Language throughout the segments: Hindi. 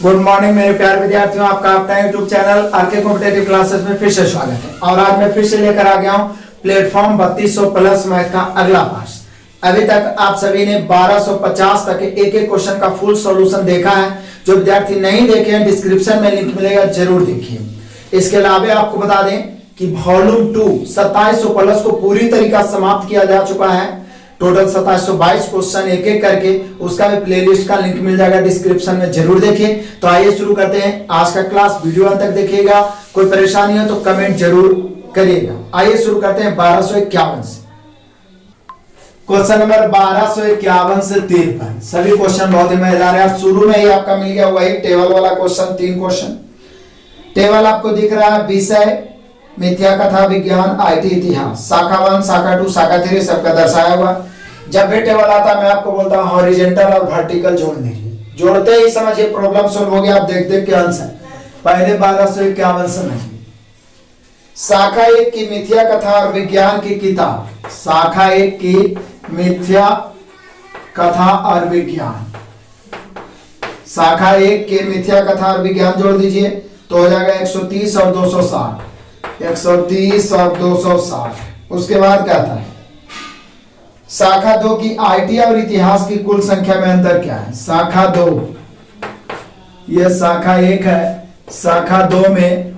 गुड मॉर्निंग मेरे प्यारे विद्यार्थियों, आपका अपना YouTube channel RK competitive classes में फिर से स्वागत है। और आज मैं फिर से लेकर आ गया हूं प्लेटफॉर्म 3200 प्लस मैथ का अगला पार्ट। अभी तक आप सभी ने 1250 तक एक एक क्वेश्चन का फुल सॉल्यूशन देखा है। जो विद्यार्थी नहीं देखे हैं, डिस्क्रिप्शन में लिंक मिलेगा, जरूर देखिए। इसके अलावा आपको बता दें कि वॉल्यूम 2 2700 प्लस को पूरी तरीका समाप्त किया जा चुका है। टोटल 2722 क्वेश्चन एक एक करके, उसका भी प्लेलिस्ट का लिंक मिल जाएगा, डिस्क्रिप्शन में जरूर देखिए। तो आइए शुरू करते हैं आज का क्लास। वीडियो अंत तक देखिएगा, कोई परेशानी हो तो कमेंट जरूर करिएगा। आइए शुरू करते हैं 1251 से। क्वेश्चन नंबर 1251 से 53। सभी क्वेश्चन बहुत ही मजेदार है। शुरू में ही आपका मिल गया वही टेबल वाला क्वेश्चन, 3 क्वेश्चन। टेबल आपको दिख रहा है, विषय मिथ्या कथा विज्ञान आईटी इतिहास, शाखा 1 शाखा 2 शाखा 3 सबका दर्शाया हुआ। जब भी टेबल आता है मैं आपको बोलता हूँ हॉरिजॉन्टल और वर्टिकल जोड़ दीजिए। जोड़ते ही समझिए प्रॉब्लम सोल्व हो गया। आप देख देख के आंसर पहले 1251 समझिए। शाखा 1 की मिथ्या कथा और विज्ञान की किताब, शाखा 1 की मिथ्या कथा और विज्ञान, शाखा 1 के मिथ्या कथा और विज्ञान जोड़ दीजिए तो हो जाएगा 130 और 260, 130 और 260। उसके बाद कहता है शाखा 2 की आईटी और इतिहास की कुल संख्या में अंतर क्या है। शाखा 2, यह शाखा 1 है, शाखा 2 में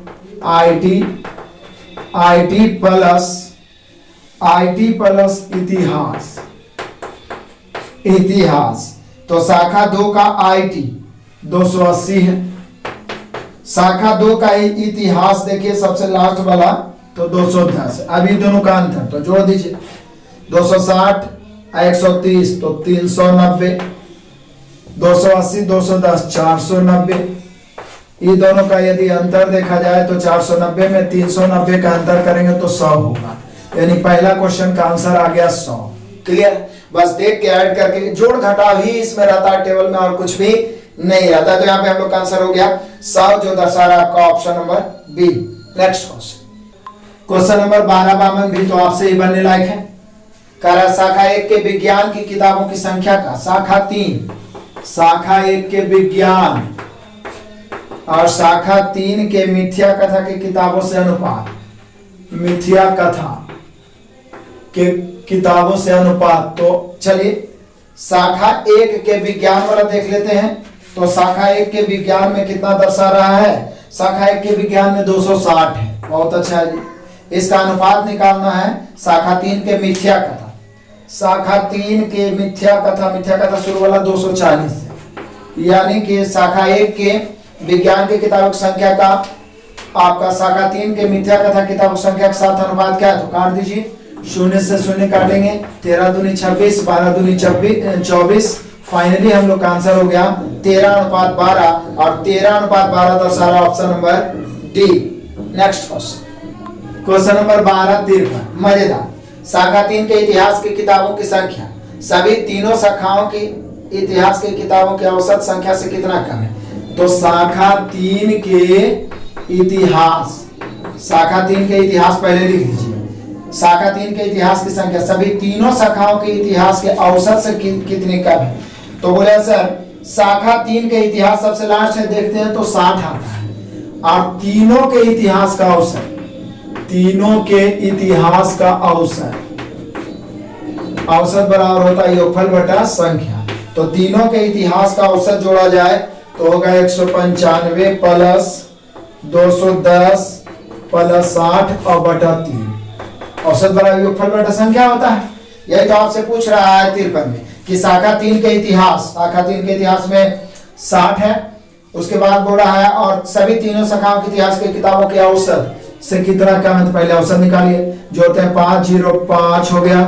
आईटी प्लस इतिहास। तो शाखा 2 का आईटी 280 है, शाखा 2 का इतिहास देखिए सबसे लास्ट वाला तो 210। अभी दोनों का अंतर तो जोड़ दीजिए 260 130 तो 390, 280 210 490। ये दोनों का यदि अंतर देखा जाए तो 490 में 390 का अंतर करेंगे तो 100 होगा। यानी पहला क्वेश्चन का आंसर आ गया 100। क्लियर? बस देख के ऐड करके जोड़ घटाव ही इसमें रहता है टेबल में, और कुछ भी नहीं रहता। तो यहाँ पे हम लोग का आंसर हो गया 100, जो दर्शा रहा आपका option number B. Next question, question number 1252 भी तो आपसे ही बनने लायक है। कह रहा शाखा 1 के विज्ञान की किताबों की संख्या का, शाखा 3, शाखा 1 के विज्ञान और शाखा 3 के मिथ्या कथा की किताबों से अनुपात, मिथ्या कथा के किताबों से अनुपात। तो चलिए शाखा 1 के विज्ञान वाला देख लेते हैं। तो शाखा 1 के विज्ञान में कितना दर्शा रहा है, शाखा 1 के विज्ञान में 260 है। बहुत अच्छा है जी। इसका अनुपात निकालना है शाखा 3 के मिथ्या कथा, शाखा 3 के मिथ्या कथा शुरू वाला 240 है। यानी कि शाखा 1 के विज्ञान की किताबों की संख्या का आपका शाखा 3 के मिथ्या कथा किताबों की संख्या के साथ अनुपात क्या है, तो काट दीजिए। 0 से 0 काटेंगे, 13 दूनी 26, 12 दूनी 24। फाइनली हम लोग का आंसर हो गया 13:12 और 13:12 दर्शा रहा option number D. Next question, question number 1253 मजेदार। शाखा 3 के इतिहास की किताबों की संख्या सभी तीनों शाखाओं की इतिहास की किताबों की औसत संख्या से कितना कम है। तो शाखा 3 के इतिहास, शाखा 3 के इतिहास पहले लिख लीजिए। शाखा 3 के इतिहास की संख्या सभी तीनों शाखाओं के इतिहास के औसत से कितनी कम है। तो बोले सर शाखा 3 के इतिहास सबसे लास्ट है, देखते हैं तो 60 आता है। और तीनों के इतिहास का औसत, तीनों के इतिहास का औसत बराबर होता है योगफल बटा संख्या। तो तीनों के इतिहास का औसत जोड़ा जाए तो होगा 195 प्लस 210 प्लस 60 और बटा 3। औसत बराबर योगफल बटा संख्या होता है। यही तो आपसे पूछ रहा है 53 में कि शाखा 3 के इतिहास, शाखा 3 के इतिहास में 60 है। उसके बाद बोल रहा है और सभी तीनों शाखाओं के इतिहास की किताबों के औसत से कितना कम है। तो पहले औसत निकालिए, जोड़ते हैं 5 0 5 हो गया,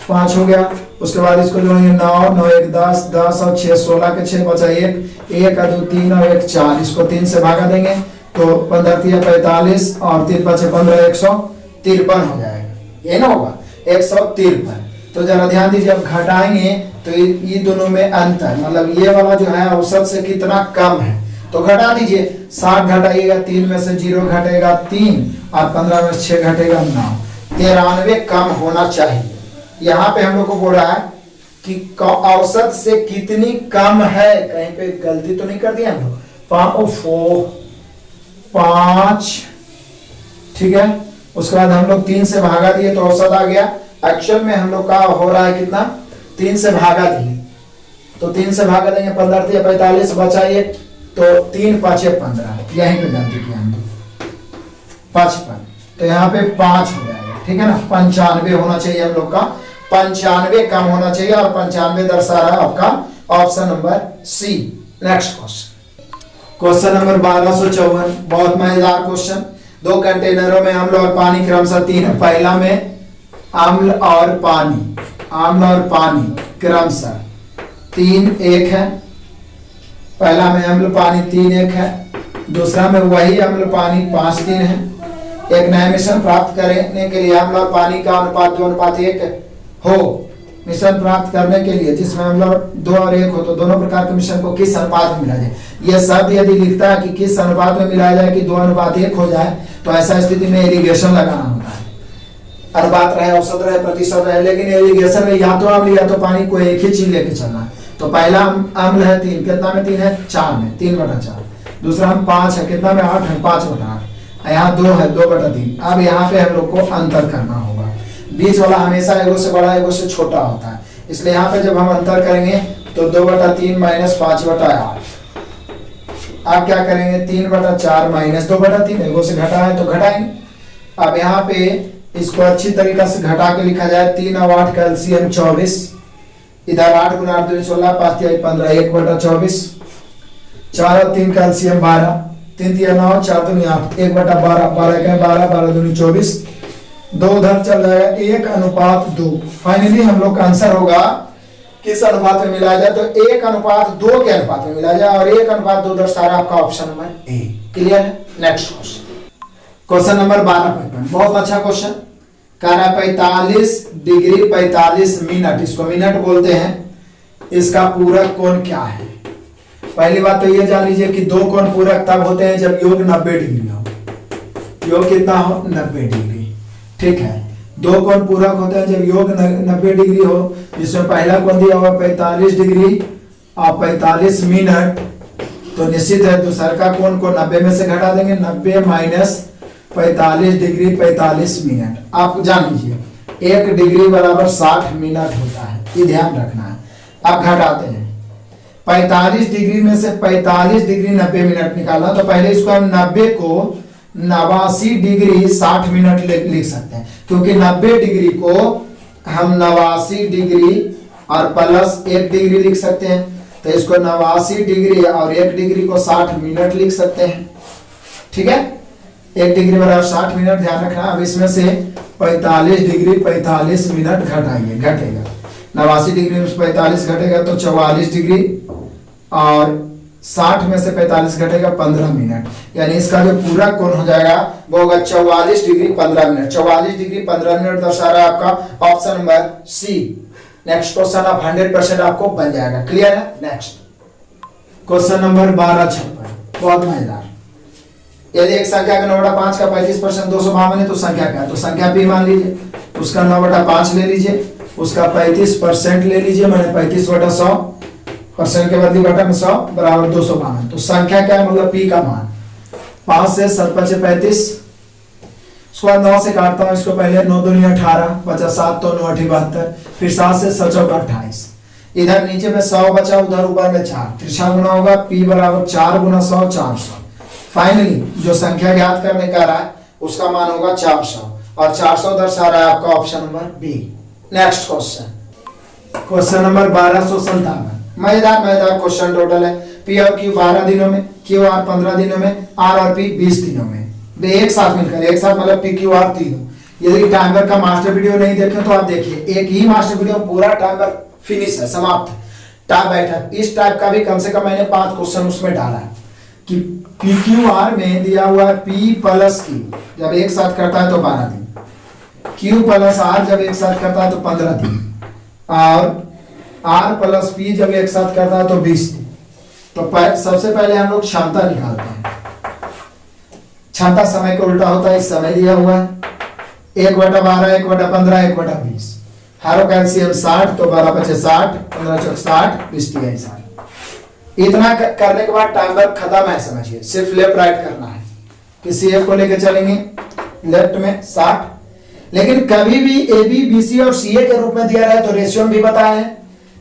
5 हो गया। उसके बाद इसको जोड़ेंगे 9 9 1 10 10 और 6 16 के 6 बचा 1 1 2 3 और 1 4। इसको 3 से भागा देंगे तो 15 3 45 और 3 5 15 153 हो जाएगा। ये ना होगा 153। तो जरा ध्यान दीजिए, अब घटाएंगे तो ये दोनों में अंतर, मतलब ये वाला जो है औसत से कितना कम है। तो घटा दीजिए, 60 घटाइएगा 3 में से 0 घटेगा 3 और 15 में से 6 घटेगा 9, 93 कम होना चाहिए। यहाँ पे हम लोग को बोल रहा है कि औसत से कितनी कम है, कहीं पे गलती तो नहीं कर दिया हम लोग। 5, ठीक है। उसके बाद हम लोग 3 से भागा दिए तो औसत आ गया। एक्चुअल में हम लोग का हो रहा है कितना, 3 से भागा दिए तो 3 से भागा देंगे 15 × 45 बचाइए तो 3 × 5 = 15, यहीं पे गलती किया हमने 55, तो यहाँ पे 5 हो जाएगा, ठीक है ना। 95 होना चाहिए हम लोग का, 95 कम होना चाहिए और 95 दर्शा रहा है आपका option number C. Next question number 1254, बहुत मजेदार क्वेश्चन। 2 कंटेनरों में अम्ल और पानी क्रमशः 3 है। पहला में अम्ल और पानी क्रमशः 3 1 है। पहला में अम्ल पानी 3 1 है, दूसरा में वही अम्ल पानी 5 3 है। एक नया मिश्रण प्राप्त करने के लिए अम्ल और पानी का अनुपात 2:1 हो। मिश्रण प्राप्त करने के लिए जिसमें अम्ल 2 और 1 हो तो दोनों प्रकार के मिश्रण को किस अनुपात में मिलाया जाए। यह शब्द यदि लिखता है कि किस अनुपात में मिलाया जाए कि 2:1 हो जाए तो ऐसा स्थिति में एलिगेशन लगाना होता है। अनुपात रहे, औसत रहे, प्रतिशत रहे, लेकिन एलिगेशन में या तो अम्ल या तो पानी को एक ही चीज लेके चलना है। तो पहला अम्ल है 3, कितना में 3 है, 4 में, 3/4। दूसरा हम 5 है, कितना में 8 है, 5/8। यहाँ 2 है, 2/3। अब यहाँ पे हम लोग को अंतर करना होगा। बीच वाला हमेशा एगो से बड़ा एगो से छोटा होता है, इसलिए यहाँ पे जब हम अंतर करेंगे तो 2/3 - 5/8। आप क्या करेंगे, 3/4 - 2/3, एगो से घटा है तो घटाएंगे। अब यहाँ पे इसको अच्छी तरीका से घटा के लिखा जाए। 3 और 8 का एलसीएम 24, इधर 8 × 8 = 16, 5 × 3 = 15, 1/24। 4 और 3 का एलसीएम 12, 3 × 3 = 9, 4 × 2 = 8, 1/12, 12 × 12, 12 × 2 = 24, 2 उधर चल जाएगा, 1:2। फाइनली हम लोग का आंसर होगा किस अनुपात में मिलाया जाए, तो 1:2 के अनुपात में मिलाया जाए और 1:2 दर्शा रहा आपका ऑप्शन नंबर ए। क्लियर है। नेक्स्ट क्वेश्चन नंबर 1255, बहुत अच्छा क्वेश्चन। कह रहा है 45 डिग्री 45 मिनट, इसको मिनट बोलते हैं, इसका पूरक कोण क्या है। पहली बात तो ये जान लीजिए कि 2 कोण पूरक तब होते हैं जब योग 90 डिग्री हो। योग कितना हो, 90 डिग्री, ठीक है। 2 कोण पूरक होते हैं जब योग 90 डिग्री हो, जिसमें पहला कोण दिया हुआ 45 डिग्री और 45 मिनट, तो निश्चित है दूसरा का कोण को 90 में से घटा देंगे। 90 - 45 डिग्री 45 मिनट। आप जान लीजिए 1 डिग्री बराबर 60 मिनट होता है, ये ध्यान रखना है। आप घटाते हैं 45 डिग्री में से 45 डिग्री 90 मिनट निकालना, तो पहले इसको हम 90 को 89 डिग्री 60 मिनट लिख सकते हैं, क्योंकि 90 डिग्री को हम 89 डिग्री और प्लस 1 डिग्री लिख सकते हैं। तो इसको 89 डिग्री और 1 डिग्री को 60 मिनट लिख सकते हैं, ठीक है। 1 डिग्री बराबर 60 मिनट, ध्यान रखना। अब इसमें से 45 डिग्री 45 मिनट घटाइए, घटेगा 89 डिग्री में 45 घटेगा तो 44 डिग्री और 60 में से 45 घटेगा 15 मिनट, यानी इसका जो पूरा कोण हो जाएगा वो होगा 44 डिग्री 15 मिनट। 44 डिग्री 15 मिनट दर्शा रहा है आपका option number C. Next question आप 100% आपको बन जाएगा। क्लियर है। नेक्स्ट क्वेश्चन नंबर 1256, बहुत मजेदार। यदि एक संख्या का 9/5 का 35% 252 है तो संख्या क्या है, तो संख्या पी मान लीजिए, उसका 9/5 ले लीजिए, उसका 35% ले लीजिए, मैंने 35/100, परसेंट के बदले बटा में 100 बराबर 252। तो संख्या क्या है, मतलब पी का मान 5 से 7 × 5 = 35, उसके बाद 9 से काटता हूँ इसको, पहले 9 × 2 = 18, 50 7 तो 9 × 8 = 72, फिर 7 से 7 × 28, इधर नीचे में 100 बचा, उधर ऊपर में 4, त्रिशा गुना होगा, पी बराबर 4 × 100 400। फाइनली जो संख्या ज्ञात करने का रहा है उसका मान होगा 400 और 400 दर्शा रहा है आपका option number B. Next question number 1257, मजेदार क्वेश्चन टोटल है। पी और क्यू 12 दिनों में, क्यू आर 15 दिनों में, आर और पी 20 दिनों में, एक साथ मिलकर, एक साथ मतलब पी क्यू आर तीनों। यदि टाइमर का मास्टर वीडियो नहीं देखे तो आप देखिए, एक ही मास्टर वीडियो पूरा टाइमर फिनिश है, समाप्त टाइप बैठा। इस टाइप का भी कम से कम मैंने 5 क्वेश्चन उसमें डाला है कि पी क्यू आर में दिया हुआ है पी प्लस क्यू जब एक साथ करता है तो 12 दिन, क्यू प्लस आर जब एक साथ करता है तो 15 दिन, और आर प्लस पी जब एक साथ करता है तो 20 दिन। तो सबसे पहले हम लोग क्षमता निकालते हैं। क्षमता समय का उल्टा होता है, इस समय दिया हुआ है 1/12, 1/15, 1/20। हारो कैल्शियम 60 तो 12 × 5 = 60, 15 × 4 = 60, 20 × 60। इतना करने के बाद टाइम वर्क खत्म है, समझिए सिर्फ लेफ्ट राइट करना है कि CF को लेके चलेंगे लेफ्ट में 60, लेकिन कभी भी AB BC और CA के रूप में दिया रहे तो रेशियो भी बताए हैं,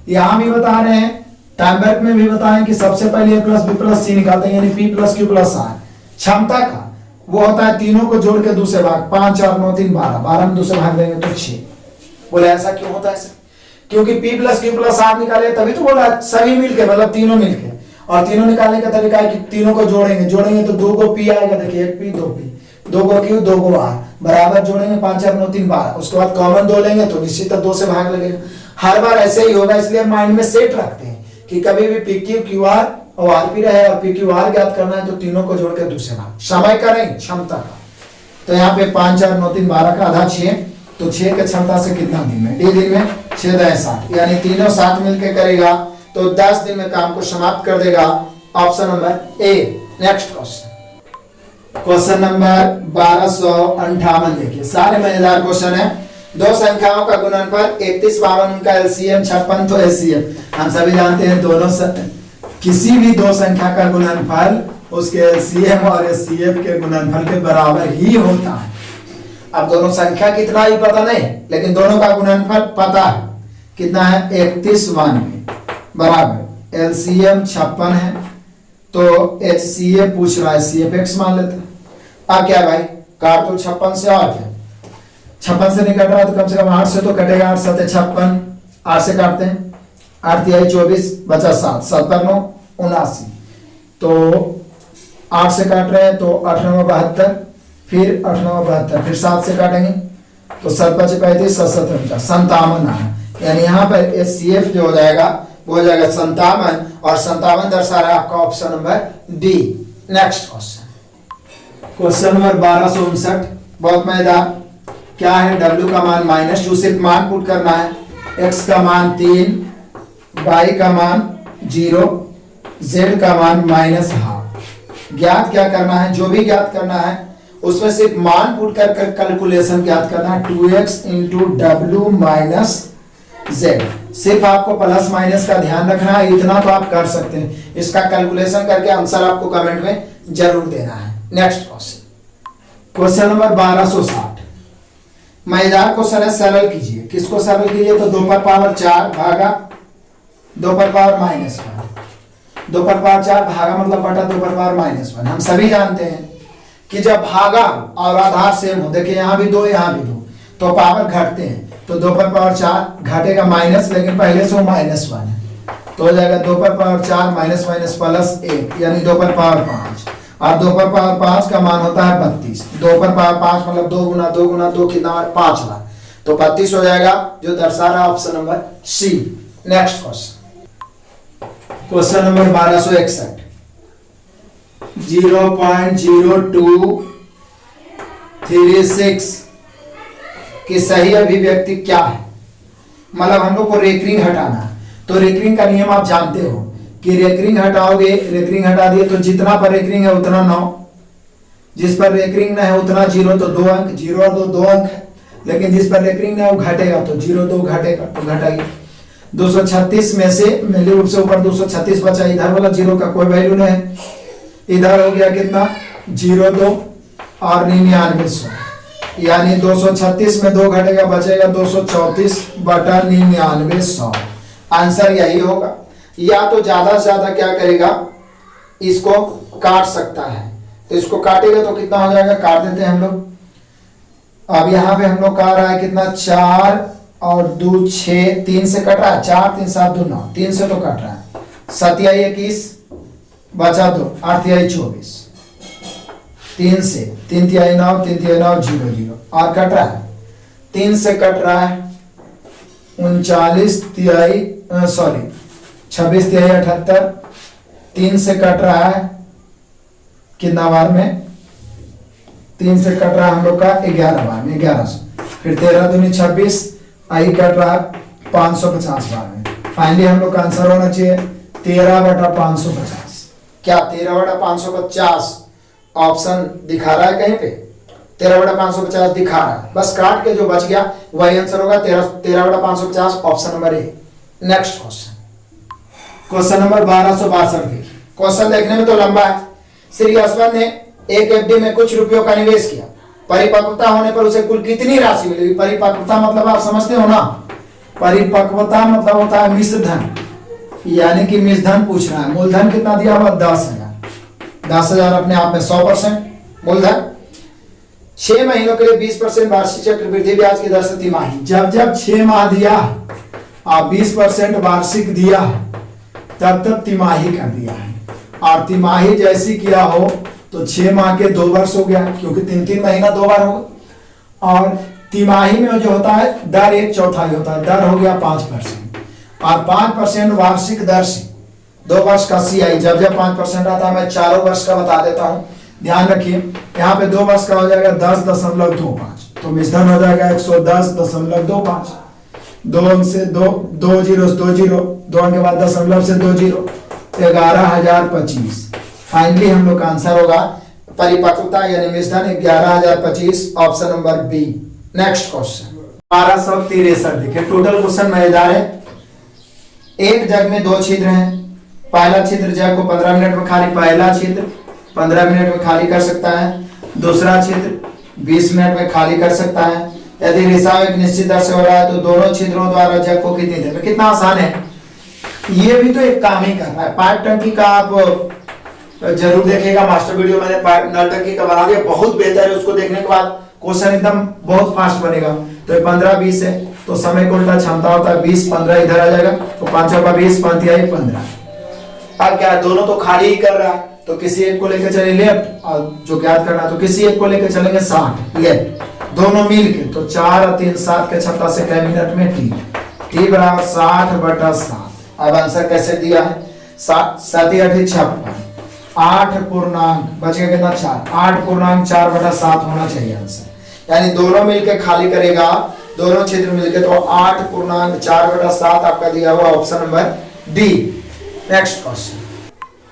यहां भी बता रहे हैं, टाइम वर्क में भी बताएं कि सबसे पहले A plus B plus C निकालते हैं यानी P plus Q plus R। क्षमता का वो होता है तीनों को जोड़ के दूसरे भाग, 5 4 9 3 12, 12 में दूसरे भाग देंगे तो 6। बोले ऐसा क्यों होता है सर? क्योंकि P plus Q plus R निकाले तभी तो बोला सभी मिलके, मतलब तीनों मिलके, और तीनों निकालने का तरीका है कि तीनों को जोड़ेंगे तो 2 को P आएगा, देखिए 1 P 2 P, 2 को Q 2 को R, बराबर जोड़ेंगे 5 4 9 3 12, उसके बाद कॉमन 2 लेंगे तो निश्चित 2 से भाग लगेगा। हर बार ऐसे ही होगा, इसलिए माइंड में सेट रखते हैं कि कभी भी PQ QR और RP रहे और PQR ज्ञात करना है तो तीनों को जोड़ के दूसरे भाग। समय करें क्षमता का, तो यहाँ पे 5 4 9 3 12 का आधा 6, तो 6 के क्षमता से कितना दिन में, D दिन में 6 10 60, यानी तीनों साथ मिलकर करेगा तो 10 दिन में काम को समाप्त कर देगा। Option number A. Next question number 1258, देखिए सारे मजेदार क्वेश्चन है। दो संख्याओं का गुणनफल 31 52, उनका LCM 56 तो LCM हम सभी जानते हैं, दोनों किसी भी दो संख्या का गुणनफल उसके LCM और HCF के गुणनफल के बराबर ही होता है। अब दोनों संख्या कितना ही पता नहीं, लेकिन दोनों का गुणनफल पता है कितना है, 31 92 बराबर LCM 56 है तो HCF पूछ रहा है, CFX मान लेते हैं। अब क्या भाई, काट तो 56 से, और क्या 56 से नहीं कट रहा तो कम से कम 8 से तो कटेगा, 8 7 56, 8 से काटते हैं, 8 तिहाई 24 बचा 7, 7 पर 9 79, तो 8 से काट रहे हैं तो 8 9 72, फिर 8 9 72, फिर 7 से काटेंगे तो 7 5 35 7 7 57 आया, यानी यहाँ पर HCF जो हो जाएगा वो हो जाएगा 57, और 57 दर्शा रहा है आपका option number D. Next question number 1259, बहुत मजेदार। क्या है, W का मान -2, सिर्फ मान पुट करना है, X का मान 3, Y का मान 0, Z का मान -12। ज्ञात क्या करना है, जो भी ज्ञात करना है उसमें सिर्फ मान पुट कर कैलकुलेशन ज्ञात करना है, 2x into W minus Z। सिर्फ आपको प्लस माइनस का ध्यान रखना है, इतना तो आप कर सकते हैं। इसका कैलकुलेशन करके आंसर आपको कमेंट में जरूर देना है। नेक्स्ट क्वेश्चन नंबर 1260, मजेदार क्वेश्चन है, सरल कीजिए। किसको सरल कीजिए, तो 2 पर पावर 4 भागा 2 पर पावर -1, 2 पर पावर 4 भागा मतलब बटा 2 पर पावर -1। हम सभी जानते हैं कि जब भागा और आधार सेम हो, देखिए यहाँ भी 2 यहाँ भी 2, तो पावर घटते हैं, तो 2 पर पावर 4 घटेगा माइनस, लेकिन पहले से वो -1 है, तो हो जाएगा 2 पर पावर 4 माइनस माइनस प्लस 1, यानी 2 पर पावर 5, और 2 पर पावर 5 का मान होता है 32। 2 पर पावर 5 मतलब 2 गुना 2 गुना 2 कितना, 5 बार, तो 32 हो जाएगा, जो दर्शा रहा option number C. Next question number 1261, 0.0236 की सही अभिव्यक्ति क्या है। मतलब हम लोग को रेकरिंग हटाना है, तो रेकरिंग का नियम आप जानते हो कि रेकरिंग हटाओगे, रेकरिंग हटा दिए तो जितना पर रेकरिंग है उतना 9, जिस पर रेकरिंग ना है उतना 0, तो 2 अंक, 0 और 2 अंक है, लेकिन जिस पर रेकरिंग ना है वो घटेगा, तो 0 2 घटेगा, तो घटाइए। 236 में से मूल्य रूप से ऊपर 236 बचा, इधर वाला 0 का कोई वैल्यू नहीं है, इधर हो गया कितना 0 2 और 99, यानी 236 में 2 घटेगा, बचेगा 234 बटा 99। आंसर यही होगा। या तो ज्यादा से ज्यादा क्या करेगा, इसको काट सकता है, तो इसको काटेगा तो कितना हो जाएगा, काट देते हैं हम लोग। अब यहाँ पे हम लोग काट रहा है कितना, 4 और 2 6, 3 से कट रहा है, 4 3 7 2 9, 3 से तो कट रहा है, 7 21 बचा 2, 8 24, 3 से 3 तिहाई 9, 3 तिहाई 9 0 0, और कट रहा है 3 से कट रहा है 39 तिहाई 26 तिहाई 78, 3 से कट रहा है कितना बार में, 3 से कट रहा है हम लोग का 11 बार में, 1100, फिर 13 दूनी 26, आई कट रहा है 550 बार में। फाइनली हम लोग का आंसर होना चाहिए 13 बटा 550। क्या 13 बटा 550 ऑप्शन दिखा रहा है कहीं पे, 13 बटा 550 दिखा रहा है, बस काट के जो बच गया वही आंसर होगा, 13 बटा 550 option number A. Next question number 1262 देखिए। क्वेश्चन देखने में तो लंबा है। श्री यशवंत ने एक एफडी में कुछ रुपयों का निवेश किया, परिपक्वता होने पर उसे कुल कितनी राशि मिलेगी? परिपक्वता मतलब आप समझते हो ना, परिपक्वता मतलब होता है मिश्र धन, यानी कि मिश्र धन पूछ रहा है। मूलधन कितना दिया हुआ? 10,000। 10,000 अपने आप में 100% मूलधन। 6 महीनों के लिए 20% वार्षिक चक्रवृद्धि ब्याज की दर से तिमाही। जब 6 माह दिया और 20% वार्षिक दिया तब तिमाही कर दिया है। और तिमाही जैसी किया हो तो 6 माह के 2 वर्ष हो गया, क्योंकि 3-3 महीना 2 बार हो। और तिमाही में जो होता है दर 1/4 होता है, दर हो गया 5%। और 5% वार्षिक दर से 2 वर्ष का CI। जब 5% आता है, मैं चारों वर्ष का बता देता हूं, ध्यान रखिए। यहाँ पे 2 वर्ष का हो जाएगा 10.25, तो मिश्रण हो जाएगा 110.25। 2 अंक से 2 जीरो 2 अंक के बाद दशमलव से 2 जीरो, 11,025। फाइनली हम लोग का आंसर होगा परिपक्वता यानी मिश्रण 11,025, option number B. Next question 1263 देखिए। टोटल क्वेश्चन मजेदार है। एक जग में 2 छिद्र हैं। पहला छिद्र जग को 15 मिनट में खाली, पहला छिद्र 15 मिनट में खाली कर सकता है, दूसरा छिद्र 20 मिनट में खाली कर सकता है। यदि रिसाव एक निश्चित दर से हो रहा है तो दोनों छिद्रों द्वारा जग को कितनी देर में? कितना आसान है, ये भी तो एक काम ही कर रहा है। पाइप टंकी का आप जरूर देखिएगा, मास्टर वीडियो मैंने पाइप नल टंकी का बना दिया, बहुत बेहतर है। उसको देखने के बाद क्वेश्चन एकदम बहुत फास्ट बनेगा। तो 15-20 है तो समय को उल्टा क्षमता होता है, 20-15 इधर आ जाएगा, तो 5 चौका 20, 15। अब क्या, दोनों तो खाली ही कर रहा है, तो किसी एक को लेकर चले लेफ्ट, और जो ज्ञात करना तो किसी एक को लेकर चलेंगे 60 लेफ्ट, दोनों मिल के। तो 4 और 3 7 के क्षमता से कई मिनट में टी बराबर 60/7। अब आंसर कैसे दिया है? 7×8 = 8 पूर्णांक, बचेगा कितना? 4। 8.4/7 होना चाहिए आंसर। यानी दोनों मिलके खाली करेगा, दोनों छिद्र मिलके, तो 8.4/7 आपका दिया हुआ option number D. Next question,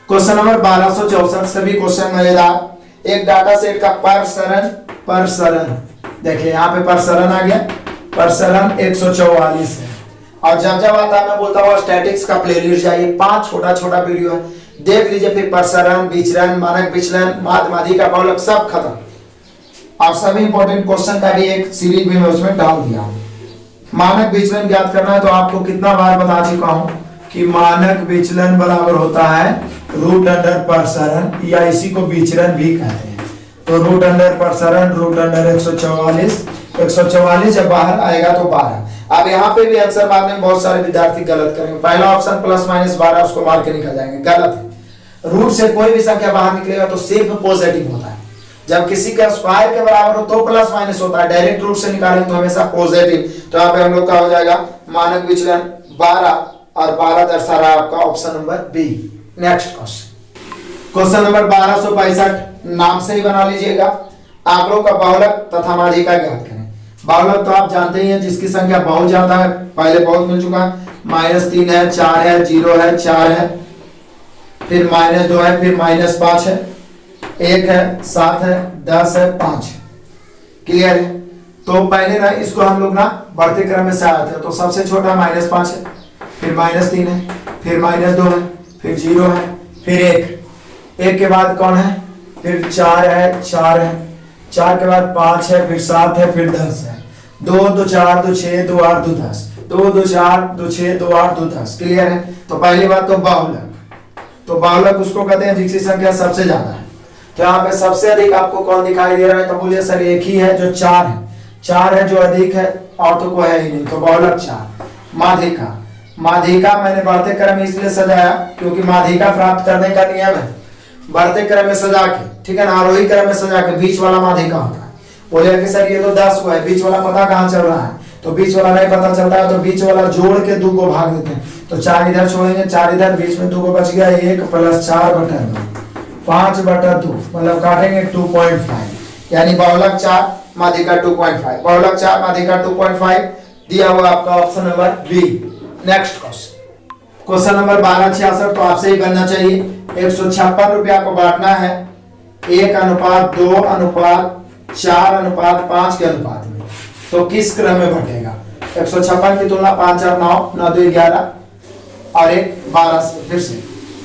question number 1264। सभी क्वेश्चन मजेदार। एक डाटा सेट का प्रसरण देखिए, यहाँ पे प्रसरण आ गया, प्रसरण 144 है। और जब आता है मैं बोलता हूँ स्टैटिक्स का प्लेलिस्ट जाइए, 5 छोटा वीडियो है, देख लीजिए। फिर प्रसरण, विचरण, मानक विचलन, माध्य, माध्यिका, बहुलक सब खत्म। और सभी इंपॉर्टेंट क्वेश्चन का भी एक सीरीज भी मैं उसमें डाल दिया हूँ। मानक विचलन ज्ञात करना है तो आपको कितना बार बता चुका हूँ कि मानक विचलन बराबर होता है रूट अंडर प्रसरण, या इसी को विचरण भी कहते हैं। तो रूट अंडर प्रसरण, रूट अंडर 144 जब बाहर आएगा तो 12। अब यहाँ पे भी आंसर मारने में बहुत सारे विद्यार्थी गलत करेंगे। पहला ऑप्शन +-12 उसको मार के निकल जाएंगे, गलत है। रूट से कोई भी संख्या बाहर निकलेगा तो सिर्फ पॉजिटिव होता है। जब किसी का स्क्वायर के बराबर हो तो +- होता है, डायरेक्ट रूट से निकालेंगे तो हमेशा पॉजिटिव। तो यहाँ पे हम लोग का हो जाएगा मानक विचलन 12, और 12 दर्शा रहा आपका option number B. Next question number 1265, नाम से ही बना लीजिएगा। आंकड़ों का बहुलक तथा माध्यिका ज्ञात करें। बहुलक तो आप जानते ही हैं, जिसकी संख्या बहुत ज्यादा है, पहले बहुत मिल चुका है। -3 है, 4 है, 0 है, 4 है, फिर -2 है, फिर -5 है, 1 है, 7 है, 10 है, 5 है। क्लियर है? तो पहले ना इसको हम लोग ना बढ़ते क्रम में से आते हैं। तो सबसे छोटा -5 है, फिर -3 है, फिर -2 है, फिर 0 है, फिर 1 के बाद कौन है? फिर 4 है, 4 है, 4 के बाद 5 है, फिर 7 है, फिर 10 है। 2 2 4 2 6 2 8 2 10, 2 2 4 2 6 2 8 2 10। क्लियर है? तो पहली बात तो बहुलक, तो बहुलक उसको कहते हैं जिसकी संख्या सबसे ज्यादा है। तो यहाँ पे सबसे अधिक आपको कौन दिखाई दे रहा है? तो बोलिए सर एक ही है जो 4 है, 4 है जो अधिक है, और तो कोई है ही नहीं। तो बहुलक 4। माध्यिका, माध्यिका मैंने बढ़ते क्रम में इसलिए सजाया क्योंकि माध्यिका प्राप्त करने का नियम है बढ़ते क्रम में सजा के, ठीक है ना, आरोही क्रम में सजा के बीच वाला माध्यिका होता है। बोले कि सर ये तो 10 हुआ है, बीच वाला पता कहाँ चल रहा है? तो बीच वाला नहीं पता चलता है तो बीच वाला जोड़ के 2 को भाग देते हैं। तो 4 इधर छोड़ेंगे, 4 इधर, बीच में 2 को बच गया, 1 + 4/2, 5/2, मतलब काटेंगे 2.5, यानी बहुलक 4 माध्यिका 2.5, बहुलक 4 माध्यिका 2.5 दिया हुआ आपका option number B. Next question number 1266, तो आपसे ही बनना चाहिए। 156 रुपया को बांटना है 1:2:4:5 के अनुपात में, तो किस क्रम में बटेगा? 156 की तुलना 5 और 9, 9 2 11, और एक 12 से। फिर से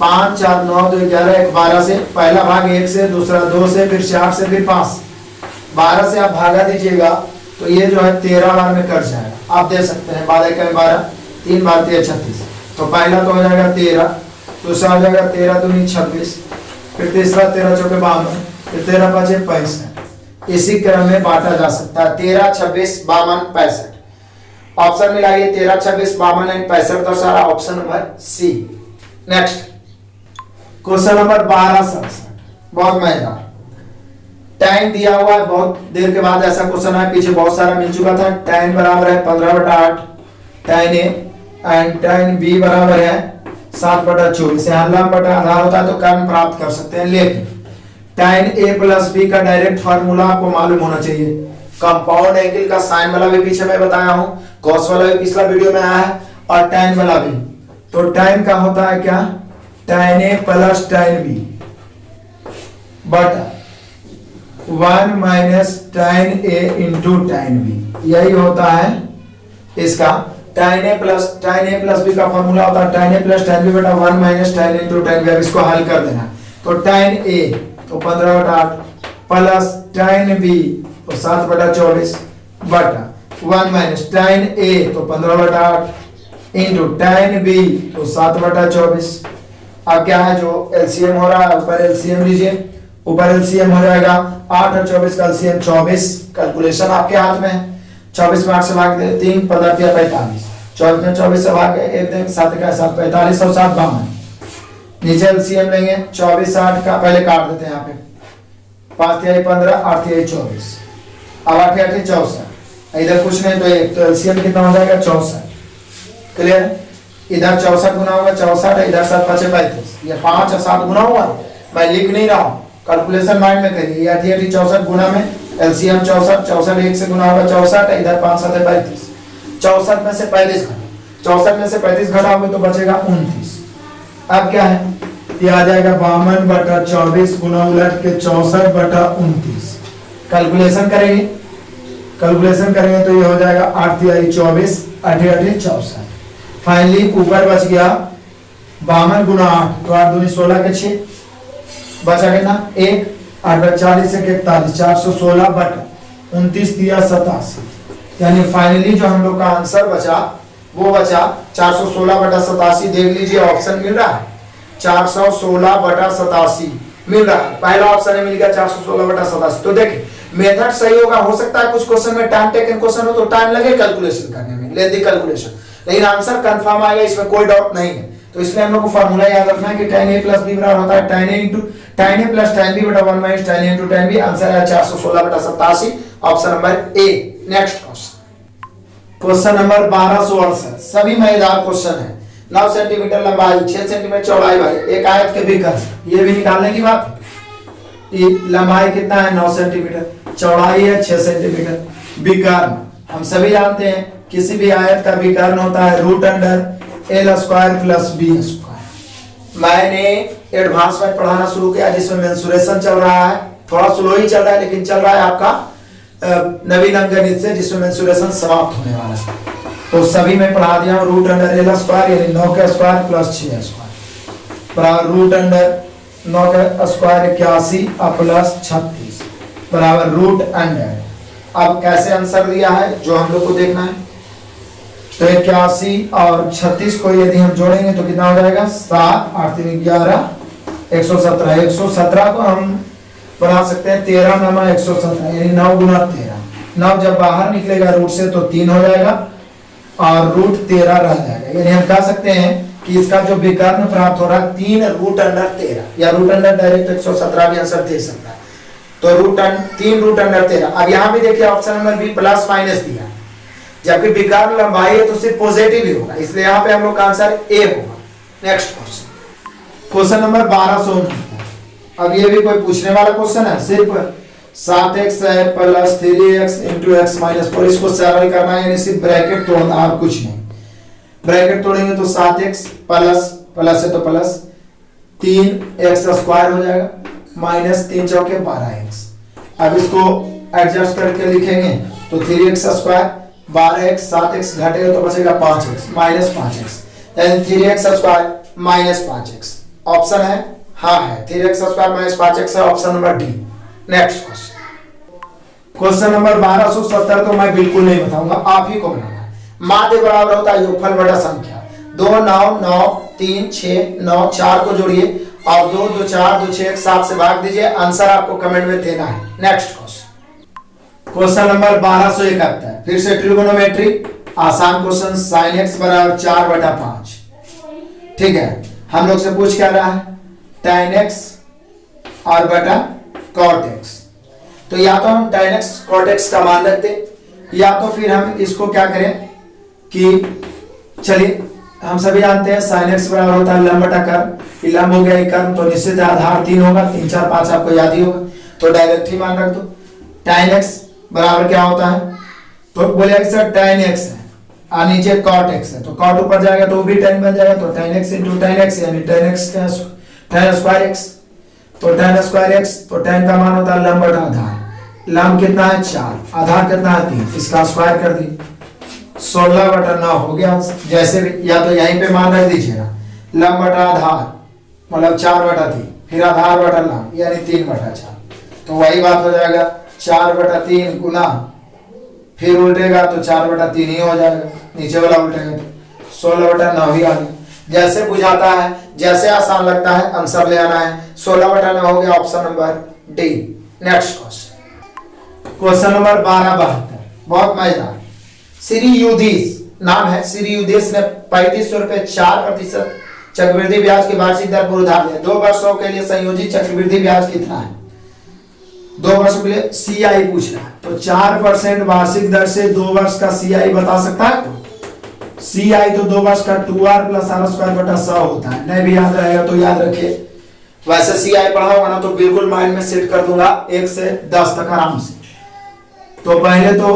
5 4 9 2 11 एक 12 से, पहला भाग 1 से, दूसरा 2 से, फिर 4 से, फिर 5 से। 12 से आप भागा दीजिएगा तो ये जो है 13 बार में कट जाएगा। आप दे सकते हैं 12 का 12, 3 बार 13 36। तो पहला तो हो जाएगा 13, दूसरा हो जाएगा 13 दूनी 26, फिर तीसरा 13 चौके 52, फिर 13 पाँचे 65। इसी क्रम में बांटा जा सकता है 13 26 52 65। ऑप्शन मिलाइए 13 26 52 एंड 65 तो सारा option number C. Next question number 12 67, बहुत मजेदार। टाइम दिया हुआ है, बहुत देर के बाद ऐसा क्वेश्चन है, पीछे बहुत सारा मिल चुका था। टाइम बराबर है 15/8 time A and time B बराबर है 7/24। यहाँ लंब बटा आधार होता है तो कर्म प्राप्त कर सकते हैं, लेकिन tan a प्लस बी का डायरेक्ट फार्मूला आपको मालूम होना चाहिए। कंपाउंड एंगल का साइन वाला भी पीछे मैं बताया हूं, कॉस वाला भी पिछला वीडियो में आया है, और tan वाला भी। तो tan का होता है क्या, tan a plus tan b बटा 1 minus tan a into tan b। यही होता है इसका tan a प्लस b का फॉर्मूला होता है tan a plus tan b बटा 1 minus tan a into tan b। अब इसको हल कर देना। तो tan a तो 15/8 प्लस tan b तो 7/24 बटा 1 माइनस tan a तो 15/8 इंटू tan b तो 7/24। अब क्या है, जो एलसीएम हो रहा है ऊपर एलसीएम लीजिए, ऊपर एलसीएम हो जाएगा 8 और 24 का एलसीएम 24। कैलकुलेशन आपके हाथ में है। 24 में 8 से भाग दे 3 15 45, 24 में 24 से भाग 1 देंगे 7 का 7 45 और 7 52। नीचे एलसीएम लेंगे 24 8 का पहले काट देते हैं यहाँ पे, 5 3 15 8 3 24, अब 8 8 64। इधर कुछ नहीं तो एक, तो एलसीएम कितना हो जाएगा 64। क्लियर, इधर 64 गुना होगा 64, इधर 7 5 35, ये 5 और 7 गुना हुआ। मैं लिख नहीं रहा हूँ, कैलकुलेशन माइंड में करिए। 8 8 64 गुना में एलसीएम 64, 64 1 से गुना होगा 64, इधर 5 7 35, 64 में से 35 घटा, 64 में से 35 घटाओगे तो बचेगा 29। अब क्या है, ये आ जाएगा 52/24 गुना उलट के 64/29। कैलकुलेशन करेंगे, तो ये हो जाएगा 8 3 24, 8 8 64। फाइनली ऊपर बच गया 52 गुना 8 तो 8 दूनी 16 के 6, बचा कितना 1, 8 40 से 41, 416 बटा 29 दिया 87। यानी फाइनली जो हम लोग का आंसर बचा वो बचा 416/87। देख लीजिए ऑप्शन मिल रहा है 416/87 मिल रहा है। पहला ऑप्शन है मिल गया 416/87। तो देखिए मेथड सही होगा, हो सकता है कुछ क्वेश्चन में टाइम टेकन क्वेश्चन हो तो टाइम लगे कैलकुलेशन करने में, लेंथी कैलकुलेशन, लेकिन आंसर कंफर्म आएगा, इसमें कोई डाउट नहीं है। तो इसलिए हम लोग को फार्मूला याद रखना है कि tan a प्लस b बराबर होता है tan a plus tan b बटा 1 minus tan a into tan b। Answer है 416/87, option number A. Next question number 1268, सभी मजेदार क्वेश्चन है। 9 सेंटीमीटर लंबाई 6 सेंटीमीटर चौड़ाई वाले एक आयत के विकर्ण, ये भी निकालने की बात है। ये लंबाई कितना है 9 सेंटीमीटर, चौड़ाई है 6 सेंटीमीटर। विकर्ण हम सभी जानते हैं किसी भी आयत का विकर्ण होता है √L² प्लस b²। मैंने एडवांस में पढ़ाना शुरू किया जिसमें मेंसुरेशन चल रहा है, थोड़ा स्लो ही चल रहा है लेकिन चल रहा है आपका नवीन अंकगणित से, जिसमें मेंसुरेशन समाप्त होने वाला है। तो सभी में पढ़ा दिया हूं √L² यानी 9 का स्क्वायर प्लस 6 का स्क्वायर बराबर √9 का स्क्वायर 81 और प्लस 36 बराबर √। अब कैसे आंसर दिया है जो हम लोग को देखना है, तो 81 और 36 को यदि हम जोड़ेंगे तो कितना हो जाएगा 7 8 3 11 117। 117 को हम बना सकते हैं 13 9 117 यानी 9 गुना 13। 9 जब बाहर निकलेगा रूट से तो 3 हो जाएगा और √13 रह जाएगा। यानी हम कह सकते हैं कि इसका जो विकर्ण प्राप्त हो रहा है 3√13 या √, डायरेक्ट 117 भी आंसर दे सकता है। तो 3√13। अब यहाँ भी देखिए option number B plus minus दिया, जबकि विकर्ण लंबाई है तो सिर्फ पॉजिटिव ही होगा, इसलिए यहाँ पे हम लोग का आंसर ए होगा। Next question number 1269। अब ये भी कोई पूछने वाला क्वेश्चन है, सिर्फ 7x है plus 3x into x minus 4, इसको सरल करना है, यानी सिर्फ ब्रैकेट तोड़ना और कुछ नहीं। ब्रैकेट तोड़ेंगे तो 7x प्लस है तो प्लस 3x² हो जाएगा माइनस 3 चौके 12x। अब इसको एडजस्ट करके लिखेंगे तो 3x² 12x 7x घटेगा तो बचेगा 5x माइनस 5x। यानी 3x square minus 5x option है, हाँ है 3x स्क्वायर माइनस 5x है, option number D. Next question number 1270 तो मैं बिल्कुल नहीं बताऊंगा, आप ही को बनाना है। माध्य बराबर होता है योगफल बटा संख्या। 2 9 9 3 6 9 4 को जोड़िए और 2 2 4 2 6 7 से भाग दीजिए, आंसर आपको कमेंट में देना है। नेक्स्ट क्वेश्चन नंबर 1271 फिर से ट्रिगोनोमेट्री आसान क्वेश्चन, sin x बराबर 4/5। ठीक है, हम लोग से पूछ क्या रहा है, tan x और बटा cot x। तो या तो हम tan x cot x का मान रखते, या तो फिर हम इसको क्या करें कि चलिए हम सभी जानते हैं sin x बराबर होता है लंब बटा कर्म, लंब हो गया एक कर्म तो निश्चित आधार 3 होगा, 3 4 5 आपको याद ही होगा, तो डायरेक्ट ही मान रख दो। tan x बराबर क्या होता है, तो बोलेगा सर tan x है और नीचे cot x है, तो cot ऊपर जाएगा तो वो भी tan बन जाएगा, तो tan x into tan x यानी tan x का tan स्क्वायर x, तो tan स्क्वायर x, तो tan का मान होता है लंब बटा आधार, लंब कितना है 4, आधार कितना है 3, इसका स्क्वायर कर दी 16/9 हो गया। जैसे भी या तो यहीं पे मान रख दीजिएगा, लंब बटा आधार मतलब 4/3, फिर आधार बटा लंब यानी 3/4, तो वही बात हो जाएगा 4/3 गुना फिर उल्टेगा तो 4/3 ही हो जाएगा, नीचे वाला उल्टेगा तो 16/9 ही आ गया। जैसे बुझाता है, जैसे आसान लगता है, आंसर ले आना है। 16/9 हो गया, option number D. Next question number 1272 बहुत मजेदार। श्री युधीश नाम है, श्री युधीश ने 3500 रुपए 4% चक्रवृद्धि ब्याज की वार्षिक दर पर उधार दिया। 2 वर्षों के लिए संयोजित चक्रवृद्धि ब्याज कितना है? 2 वर्षों के लिए CI पूछ रहा है, तो 4% वार्षिक दर से 2 वर्ष का CI बता सकता है? CI तो 2 वर्ष का 2r + r² / 100 होता है, नहीं भी याद रहेगा तो याद रखिए। वैसे CI पढ़ा होगा ना तो बिल्कुल माइंड में सेट कर दूंगा 1 से 10 तक आराम से। तो पहले तो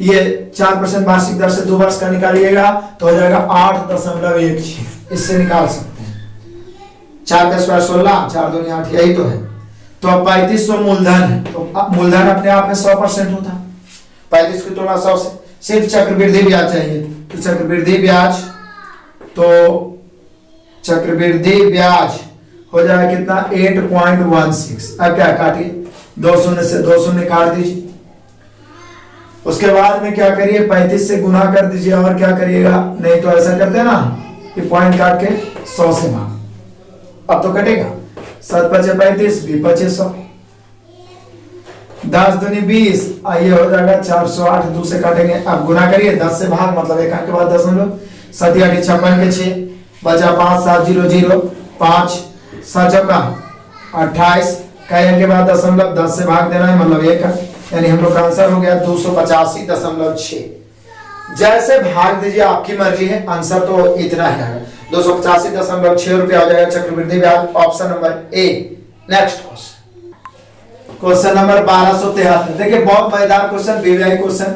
ये 4% वार्षिक दर से 2 वर्ष का निकालिएगा तो हो जाएगा 8.16, इससे निकाल सकते हैं। 4 का स्क्वायर 16, 4 दूनी 8, यही तो है। तो अब 3500 मूलधन है, तो मूलधन अपने आप में 100% होता है, 35 की तुलना 100 से। सिर्फ चक्रवृद्धि ब्याज चाहिए, तो चक्रवृद्धि ब्याज हो जाएगा कितना 8.16। अब क्या काटिए, 2 शून्य से 2 शून्य काट दीजिए, उसके बाद में क्या करिए 35 से गुना कर दीजिए, और क्या करिएगा, नहीं तो ऐसा करते हैं ना कि पॉइंट काट के 100 से भाग। अब तो कटेगा 7 × 5 = 35, 2 × 5 = 100, 10 दूनी 20, आइए हो जाएगा 408, 2 से काटेंगे। अब गुना करिए 10 से भाग, मतलब एक अंक के बाद 10 मिनट, 7 × 8 = 56 के 6 बचा 5, 7 0 0 5 7 चौका 28, कई अंक के बाद दशमलव 10 से भाग देना है, मतलब 1 अंक, यानी हम लोग का आंसर हो गया 285.6। जैसे भाग दीजिए आपकी मर्जी है, आंसर तो इतना ही आएगा 285.6 रुपया हो जाएगा चक्रवृद्धि ब्याज, option number A. Next question number 1273। देखिए बहुत मजेदार क्वेश्चन, वीवीआई क्वेश्चन,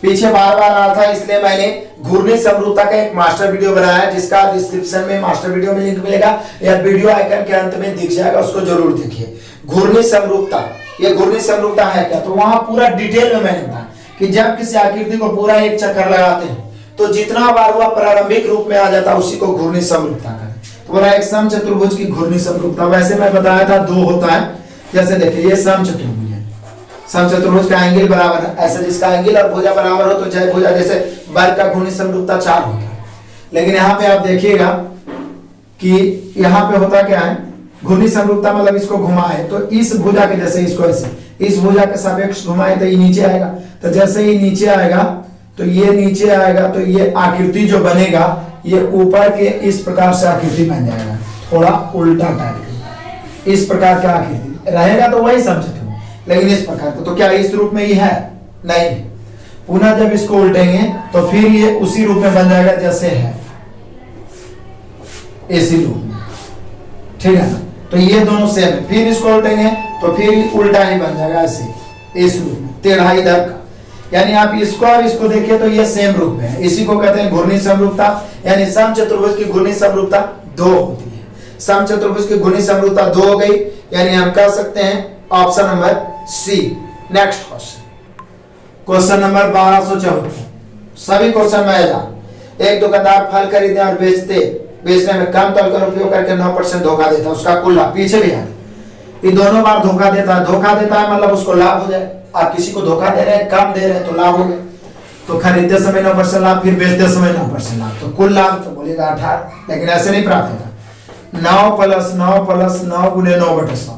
पीछे बार बार आ रहा था इसलिए मैंने घूर्णी समरूपता का एक मास्टर वीडियो बनाया है, जिसका डिस्क्रिप्शन में मास्टर वीडियो में लिंक मिलेगा या वीडियो आइकन के अंत में दिख जाएगा, उसको जरूर देखिए। घूर्णी समरूपता, ये घूर्णी समरूपता है क्या, तो वहां पूरा डिटेल में मैंने बताया कि जब किसी आकृति को पूरा एक चक्कर लगाते हैं तो जितना बार वह प्रारंभिक रूप में आ जाता है उसी को घूर्णी समरूपता कहते हैं। तो बोला एक समचतुर्भुज की घूर्णी समरूपता, वैसे मैं बताया था 2 होता है। जैसे देखिए ये समचतुर्भुज है, समचतुर्भुज का एंगल बराबर है, ऐसे जिसका एंगल और भुजा बराबर हो तो जय भुजा, जैसे वर्ग का घूर्णी समरूपता 4 होता है। लेकिन यहाँ पे आप देखिएगा कि यहाँ पे होता क्या है, घूर्णी समरूपता मतलब इसको घुमाए तो इस भुजा के जैसे इसको ऐसे इस भुजा के सापेक्ष घुमाए तो ये नीचे आएगा, तो जैसे ही नीचे आएगा तो ये नीचे आएगा, तो ये आकृति जो बनेगा ये ऊपर के इस प्रकार से आकृति बन जाएगा, थोड़ा उल्टा टाइप इस प्रकार का आकृति रहेगा, तो वही समझते। लेकिन इस प्रकार का तो क्या इस रूप में ही है? नहीं, पुनः जब इसको उल्टेंगे तो फिर ये उसी रूप में बन जाएगा जैसे है, इसी रूप में, ठीक है ना। तो ये दोनों सेम है, फिर इसको उल्टेंगे तो फिर उल्टा ही बन जाएगा ऐसे, इस रूप में, टेढ़ा इधर का। यानी आप इसको और इसको देखिए तो ये सेम रूप में है, इसी को कहते हैं घूर्णी समरूपता। यानी समचतुर्भुज की घूर्णी समरूपता 2 होती है। समचतुर्भुज की घूर्णी समरूपता 2 हो गई, यानी हम कह सकते हैं option number C. Next question, question number 1274। सभी क्वेश्चन में आएगा एक दुकानदार फल खरीदने और बेचने में कम तौल का उपयोग करके 9% धोखा देता है, उसका कुल लाभ पीछे भी है। ये दोनों बार धोखा देता है मतलब उसको लाभ हो जाए। आप किसी को धोखा दे रहे हैं, कम दे रहे हैं तो लाभ हो गया। तो खरीदते समय 9% लाभ, फिर बेचते समय 9% लाभ, तो कुल लाभ तो बोलेगा 18, लेकिन ऐसे नहीं प्राप्त होगा। 9 + 9 + 9 × 9/100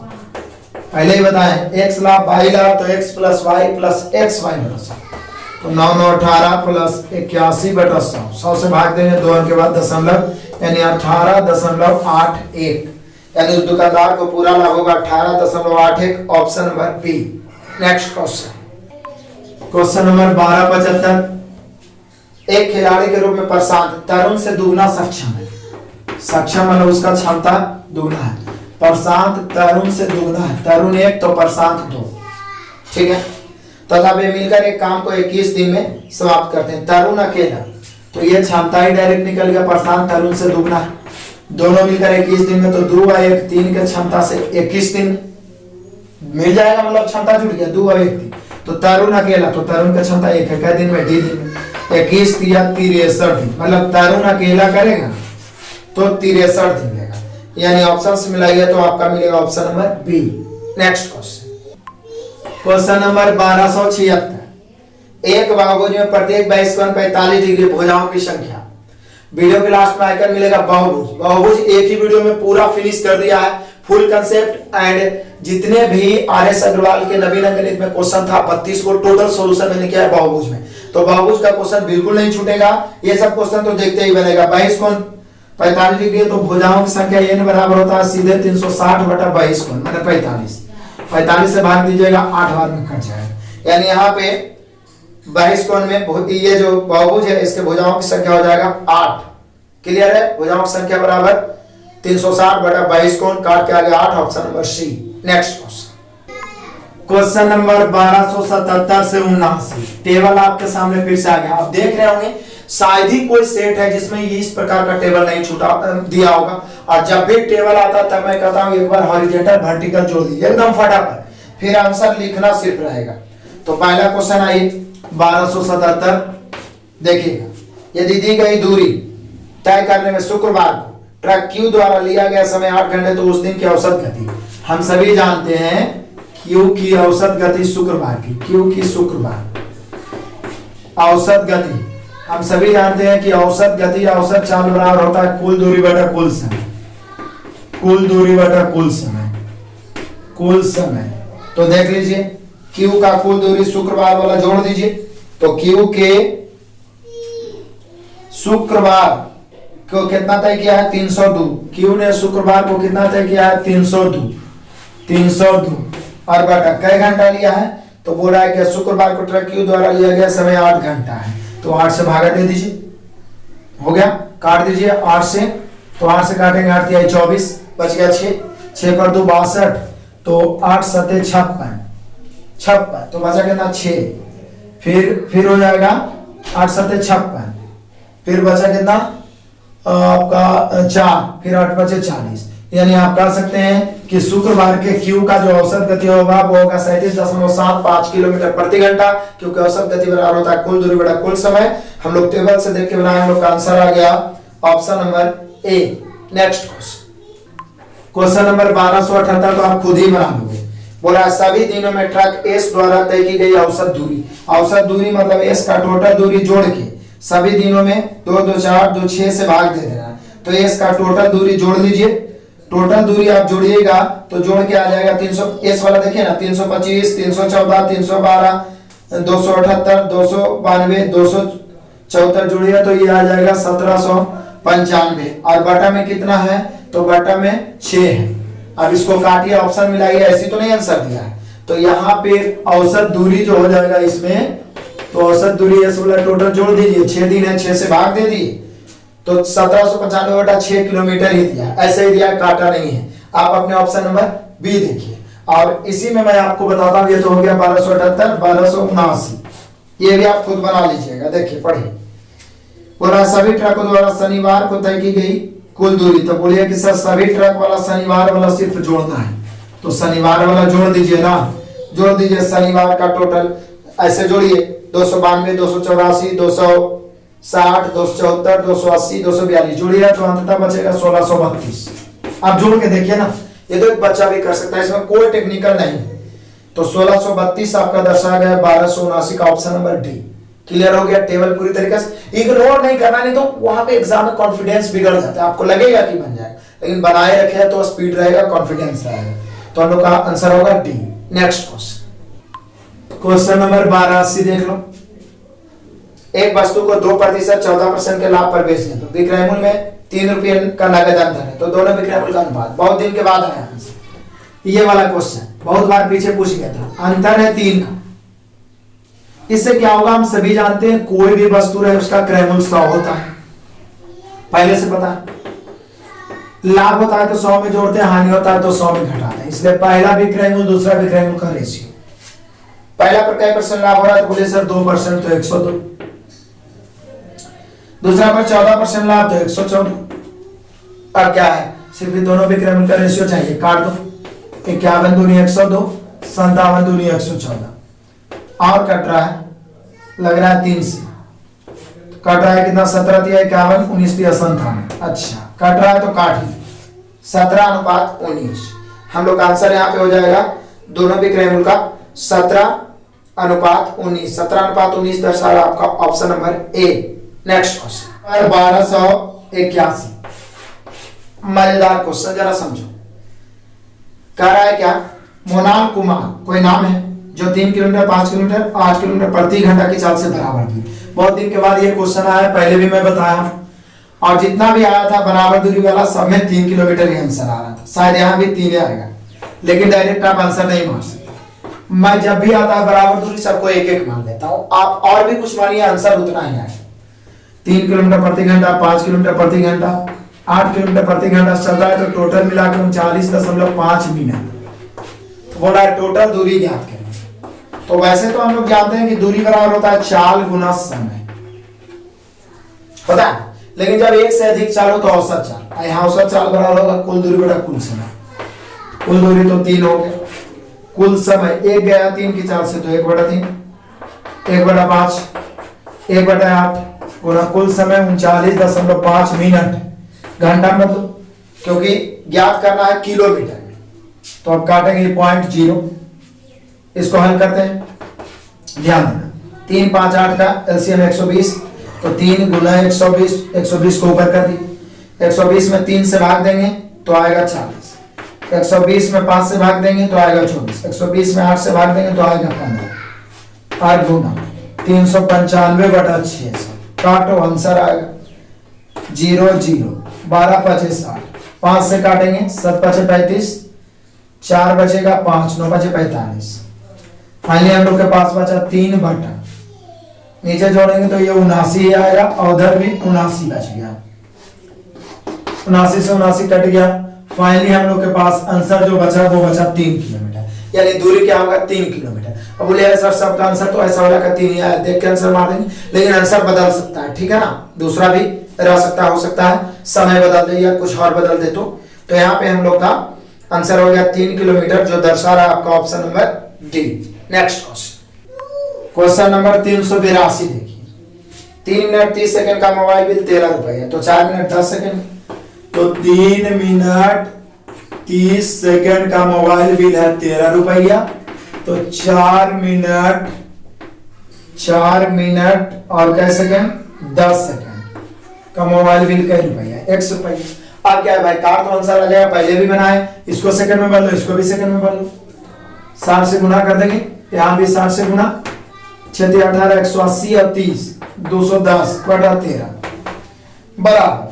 पहले ही बताएं, x लाभ y लाभ, तो x + y + x y/100, तो 9 9 18 + 81/100, 100 से भाग देंगे 2 अंक के बाद दशमलव, यानी 18.81, यानी उस दुकानदार को पूरा लाभ होगा 18.81, option number B. Next question number 1275, एक खिलाड़ी के रूप में प्रशांत तरुण से दुगना सक्षम है। सक्षम मतलब उसका क्षमता दुगना है। प्रशांत तरुण से दुगना है, तरुण 1 तो प्रशांत 2, ठीक है। तथा वे मिलकर एक काम को 21 दिन में समाप्त करते हैं। तरुण अकेला, तो ये क्षमता ही डायरेक्ट निकल गया, प्रशांत तरुण से दुगना है। दोनों मिलकर 21 दिन में, तो 2 व 1 3 के क्षमता से 21 दिन मिल जाएगा, मतलब क्षमता जुड़ गया 2 व 1 3। तो तरुण अकेला, तो तरुण का क्षमता 1 है, दिन में डी दिन में 21 × 63 दिन, मतलब तरुण अकेला करेगा तो 63 दिन लेगा, यानी ऑप्शन से मिलाइए तो आपका मिलेगा option number B. Next question number 1276, एक बहुभुज में प्रत्येक बाह्य कोण 45 डिग्री भुजाओं की संख्या। वीडियो के लास्ट में आइकन मिलेगा बहुभुज। बहुभुज एक ही वीडियो में पूरा फिनिश कर दिया है, फुल कंसेप्ट एंड जितने भी आर.एस. अग्रवाल के नवीन गणित में क्वेश्चन था 32 को टोटल सॉल्यूशन मैंने किया है बहुभुज में। तो बहुभुज का क्वेश्चन बिल्कुल नहीं छूटेगा, ये सब क्वेश्चन तो देखते ही बनेगा। बाह्य कोण 45 डिग्री, तो भुजाओं की संख्या n बराबर होता है सीधे 360/22 कोण माने 45 से भाग दीजिएगा 8 बार में कट जाएगा, यानी यहाँ पे 22 कोण में ये जो बहुभुज है इसके भुजाओं की संख्या हो जाएगा 8। क्लियर है? भुजाओं की संख्या बराबर 360/22 कोण, काट के आ गया 8, option number C. Next question number 1277 से 79, टेबल आपके सामने फिर से आ गया। आप देख रहे होंगे शायद ही कोई सेट है जिसमें ये इस प्रकार का टेबल नहीं छूटा दिया होगा, और जब भी टेबल आता है तब मैं कहता हूं एक बार हॉरिजॉन्टल वर्टिकल जोड़ दीजिए एकदम फटाफट, फिर आंसर लिखना सिर्फ रहेगा। तो पहला क्वेश्चन आई 1277, देखिएगा, यदि दी गई दूरी तय करने में शुक्रवार को ट्रक क्यू द्वारा लिया गया समय 8 घंटे, तो उस दिन की औसत गति हम सभी जानते हैं क्यू की औसत गति शुक्रवार की, क्यू की शुक्रवार औसत गति हम सभी जानते हैं कि औसत गति औसत चाल बराबर होता है कुल दूरी बटा कुल समय, कुल दूरी बटा कुल समय, कुल समय। तो देख लीजिए क्यू का कुल दूरी शुक्रवार वाला जोड़ दीजिए, तो क्यू के शुक्रवार को कितना तय किया है 302, क्यू ने शुक्रवार को कितना तय किया है 302 और बटा कई घंटा लिया है, तो बोल रहा है कि शुक्रवार को ट्रक क्यू द्वारा लिया गया समय 8 घंटा है, तो 8 से भागा दे दीजिए, हो गया, काट दीजिए 8 से, तो 8 से काटेंगे 8 × 24 बच गया 6 पर 2 62, तो 8 × 7 56, तो बचा कितना 6, फिर हो जाएगा 8 × 7 56, फिर बचा कितना आपका 4, फिर 8 बचे 40, यानी आप कह सकते हैं कि शुक्रवार के क्यू का जो औसत गति होगा वो होगा 37.75 किलोमीटर प्रति घंटा, क्योंकि औसत गति बराबर होता है कुल दूरी बटा कुल समय। हम लोग टेबल से देख के बनाए, हम लोग का आंसर आ गया option number A. Next question number 1278, तो आप खुद ही बना लोगे। बोला सभी दिनों में ट्रक एस द्वारा तय की गई औसत दूरी, औसत दूरी मतलब एस का टोटल दूरी जोड़ के सभी दिनों में 2 2 4 2 6 से भाग दे देना, तो एस का टोटल दूरी जोड़ लीजिए। टोटल दूरी आप जोड़िएगा तो जोड़ के आ जाएगा 300, एस वाला देखिए ना 325 314 312 278 292 274 जोड़िए तो ये आ जाएगा 1795, और बटा में कितना है, तो बटा में 6 है। अब इसको काटिए, ऑप्शन मिलाइए, ऐसी तो नहीं आंसर दिया है, तो यहाँ पे औसत दूरी जो हो जाएगा इसमें, तो औसत दूरी एस वाला टोटल जोड़ दीजिए, 6 दिन है 6 से भाग दे दिए, तो 1795/6 किलोमीटर ही दिया, ऐसे ही दिया, काटा नहीं है। आप अपने ऑप्शन नंबर बी देखिए, और इसी में मैं आपको बताता हूँ, ये तो हो गया 1278 1279, ये भी आप खुद बना लीजिएगा। देखिए पढ़िए, बोला सभी ट्रकों द्वारा शनिवार को तय की गई कुल दूरी, तो बोलिए कि सर सभी ट्रक वाला शनिवार वाला सिर्फ जोड़ना है, तो शनिवार वाला जोड़ दीजिए ना, जोड़ दीजिए शनिवार का टोटल, ऐसे जोड़िए 292 284 60, 274, 280, 242 जोड़िए तो अंततः बचेगा 1632। आप जोड़ के देखिए ना, ये तो एक बच्चा भी कर सकता है, इसमें कोई टेक्निकल नहीं है। तो 1632 आपका दर्शाया गया 1279 का ऑप्शन नंबर डी। क्लियर हो गया? टेबल पूरी तरीके से इग्नोर नहीं करना, नहीं तो वहां पे एग्जाम में कॉन्फिडेंस बिगड़ जाता है। आपको लगेगा कि बन जाएगा, लेकिन बनाए रखे तो स्पीड रहेगा, कॉन्फिडेंस रहेगा। तो हम लोग का आंसर होगा डी। नेक्स्ट क्वेश्चन नंबर 82 देख लो। एक वस्तु को 2% 14% के लाभ पर बेचने, तो विक्रय मूल्य में 3 रुपये का नगद अंतर है, तो दोनों विक्रय मूल्य का अनुपात। बहुत दिन के बाद आया आंसर ये वाला क्वेश्चन, बहुत बार पीछे पूछ गया था। अंतर है 3 का। इससे क्या होगा हम सभी जानते हैं, कोई भी वस्तु रहे उसका क्रय मूल्य 100 होता है, पहले से पता है। लाभ होता है तो 100 में जोड़ते हैं, हानि होता है तो 100 में घटाते हैं। इसलिए पहला विक्रय मूल्य दूसरा विक्रय मूल्य का रेशियो। पहला पर क्या % लाभ हो रहा है, तो बोले सर 2% तो 102, दूसरा पर 14% लाभ तो 114। अब क्या है, सिर्फ दोनों विक्रय मूल्य का रेशियो चाहिए, काट दो। 51 दूनी 102, 57 दूनी 114, और कट रहा है, लग रहा है 3 से कट रहा है। कितना? 17 दिया 51, 19 दिया 57। अच्छा कट रहा है तो काट ही 17:19। हम लोग का आंसर यहाँ पे हो जाएगा दोनों विक्रय मूल्य का 17:19। 17:19 दर्शा रहा आपका option number A. Next question 1281, मजेदार क्वेश्चन, जरा समझो। कह रहा है क्या, मोनाल कुमार कोई नाम है जो 3 किलोमीटर, 5 किलोमीटर, 8 किलोमीटर प्रति घंटा की चाल से बराबर थी। बहुत दिन के बाद ये क्वेश्चन आया, पहले भी मैं बताया, और जितना भी आया था बराबर दूरी वाला सब में 3 किलोमीटर ही आंसर आ रहा था। शायद यहाँ भी 3 आएगा, लेकिन डायरेक्ट आप आंसर नहीं मार सकते। मैं जब भी आता है बराबर दूरी सबको एक एक मान लेता हूँ, आप और भी कुछ मानिए, आंसर उतना ही आएगा। 3 किलोमीटर प्रति घंटा, 5 किलोमीटर प्रति घंटा, 8 किलोमीटर प्रति घंटा चल रहा है, तो टोटल मिलाकर 39.5 मिनट। तो बोला है टोटल दूरी ज्ञात करें। तो वैसे तो हम लोग जानते हैं कि दूरी बराबर होता है चाल गुना समय, पता है, लेकिन जब एक से अधिक चाल हो तो औसत चाल। यहाँ औसत चाल बराबर होगा कुल दूरी बटा कुल समय। कुल दूरी तो 3 हो गया, कुल समय 1 गया 3 की चाल से, तो 1/3, 1/5, 1/8 गुना कुल समय 39.5 मिनट। घंटा में तो क्योंकि ज्ञात करना है किलोमीटर में, तो अब काटेंगे 0.0। इसको हल करते हैं, ध्यान देना। 3, 5, 8 का एलसीएम 120, तो 3 गुना 120, 120 को ऊपर कर दी। 120 में 3 से भाग देंगे तो आएगा 40। 120 में 5 से भाग देंगे तो आएगा 24। 120 में 8 से भाग देंगे तो आएगा 15। 8 गुना 395/600, काटो आंसर आएगा 0 0। 12 5 60, 5 से काटेंगे 7 5 35, 4 बचेगा 5, 9 बचे 45। फाइनली हम लोग के पास बचा 3 बटा, नीचे जोड़ेंगे तो ये 79 आएगा, और उधर भी 79 बच गया। 79 से 79 कट गया। फाइनली हम लोग के पास आंसर जो बचा वो बचा 3 किलोमीटर, यानी दूरी क्या होगा 3 किलोमीटर। अब बोले सर सबका आंसर तो ऐसा वाला का 3 ही आया, देख के आंसर मार देंगे, लेकिन आंसर बदल सकता है, ठीक है ना, दूसरा भी रह सकता हो सकता है, समय बदल दे या कुछ और बदल दे। तो यहाँ पे हम लोग का आंसर हो गया 3 किलोमीटर, जो दर्शा रहा आपका option number D. Next question number 382 देखिए। 3 मिनट 30 सेकंड का मोबाइल बिल 13 रुपए है, तो 4 मिनट 10 सेकंड, तो 3 मिनट 30 सेकंड का मोबाइल बिल है 13 रुपया, तो 4 मिनट और क्या सेकंड 10 सेकंड का मोबाइल बिल कै रुपया 1 रुपया। अब क्या है भाई, काट तो आंसर आ जाएगा, पहले भी बनाए, इसको सेकंड में बदलो, इसको भी सेकंड में बदलो, 60 से गुना कर देंगे, यहाँ भी 60 से गुना, 6 18 180 और 30 210/13 बराबर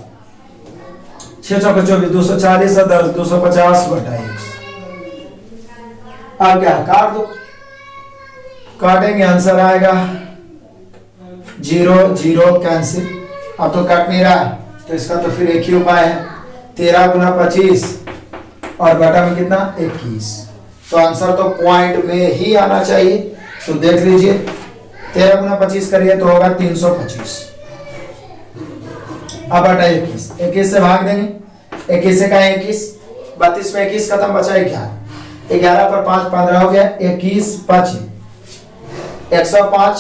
6 चौके 24 240 और 10 250/1। अब क्या काट दो, काटेंगे आंसर आएगा 0 0 कैंसिल। अब तो कट नहीं रहा है, तो इसका तो फिर एक ही उपाय है, 13 गुना 25 और बटा में कितना 21। तो आंसर तो पॉइंट में ही आना चाहिए। तो देख लीजिए 13 गुना 25 करिए तो होगा 325। अब बटा 21, 21 से भाग देंगे, 21 से का 21, 32 में 21 खत्म, बचा 11, 11 पर 5 15 हो गया, 21 5 105,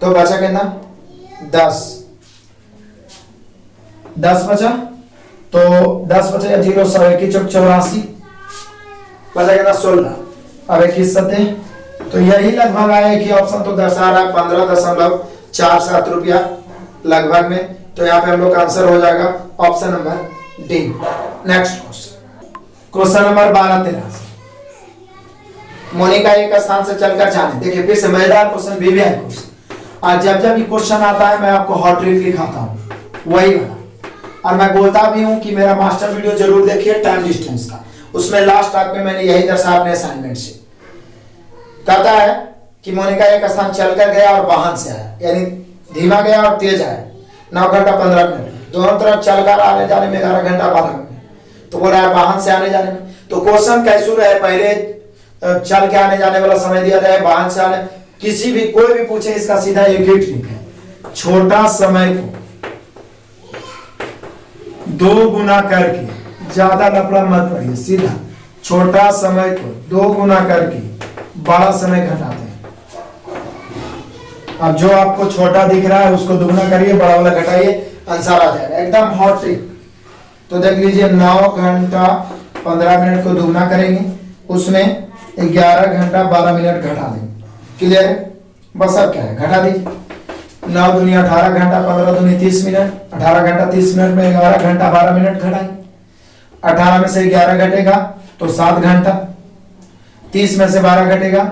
तो बचा कितना 10, 10 बचा, तो 10 बचा या 0 100 1 चौक 84 बचा कितना 16। अब 21 सत्ते, तो यही लगभग आया कि ऑप्शन तो दर्शा रहा है 15.47 रुपया लगभग में। तो यहाँ पे हम लोग का आंसर हो जाएगा option number D. Next question number 12-13, Monika एक स्थान से चलकर जाने। देखिए फिर से मजेदार क्वेश्चन, वीवीआई क्वेश्चन। आज जब जब ये क्वेश्चन आता है मैं आपको हॉट ट्रिक लिखाता हूँ वही वाला, और मैं बोलता भी हूँ कि मेरा मास्टर वीडियो जरूर देखिए टाइम डिस्टेंस का, उसमें लास्ट टाइम में मैंने यही दर्शाया अपने असाइनमेंट से। कहता है कि मोनिका एक स्थान चलकर गया और वाहन से आया, यानी धीमा गया और तेज आया, 9 घंटा 15 मिनट, दोनों तरफ चलकर आने जाने में 11 घंटा 12 मिनट। तो बोल रहा है वाहन से आने जाने में, तो क्वेश्चन कैसे रहे, पहले चल के आने जाने वाला समय दिया जाए, वाहन से आने, किसी भी कोई भी पूछे इसका सीधा एक ही ट्रिक है, छोटा समय को 2 गुना करके, ज्यादा लफड़ा मत पड़िए, सीधा छोटा समय को 2 गुना करके बड़ा समय घटाते हैं। अब जो आपको छोटा दिख रहा है उसको दुगना करिए, बड़ा वाला घटाइए, आंसर आ जाएगा, एकदम हॉट ट्रिक। तो देख लीजिए 9 घंटा 15 मिनट को दुगना करेंगे, उसमें 11 घंटा 12 मिनट घटा देंगे। क्लियर है? बस अब क्या है, घटा दीजिए। 9 दूनी 18 घंटा, 15 दूनी 30 मिनट, 18 घंटा 30 मिनट में 11 घंटा 12 मिनट घटाएंगे। 18 में से 11 घटेगा तो 7 घंटा, 30 में से 12 घटेगा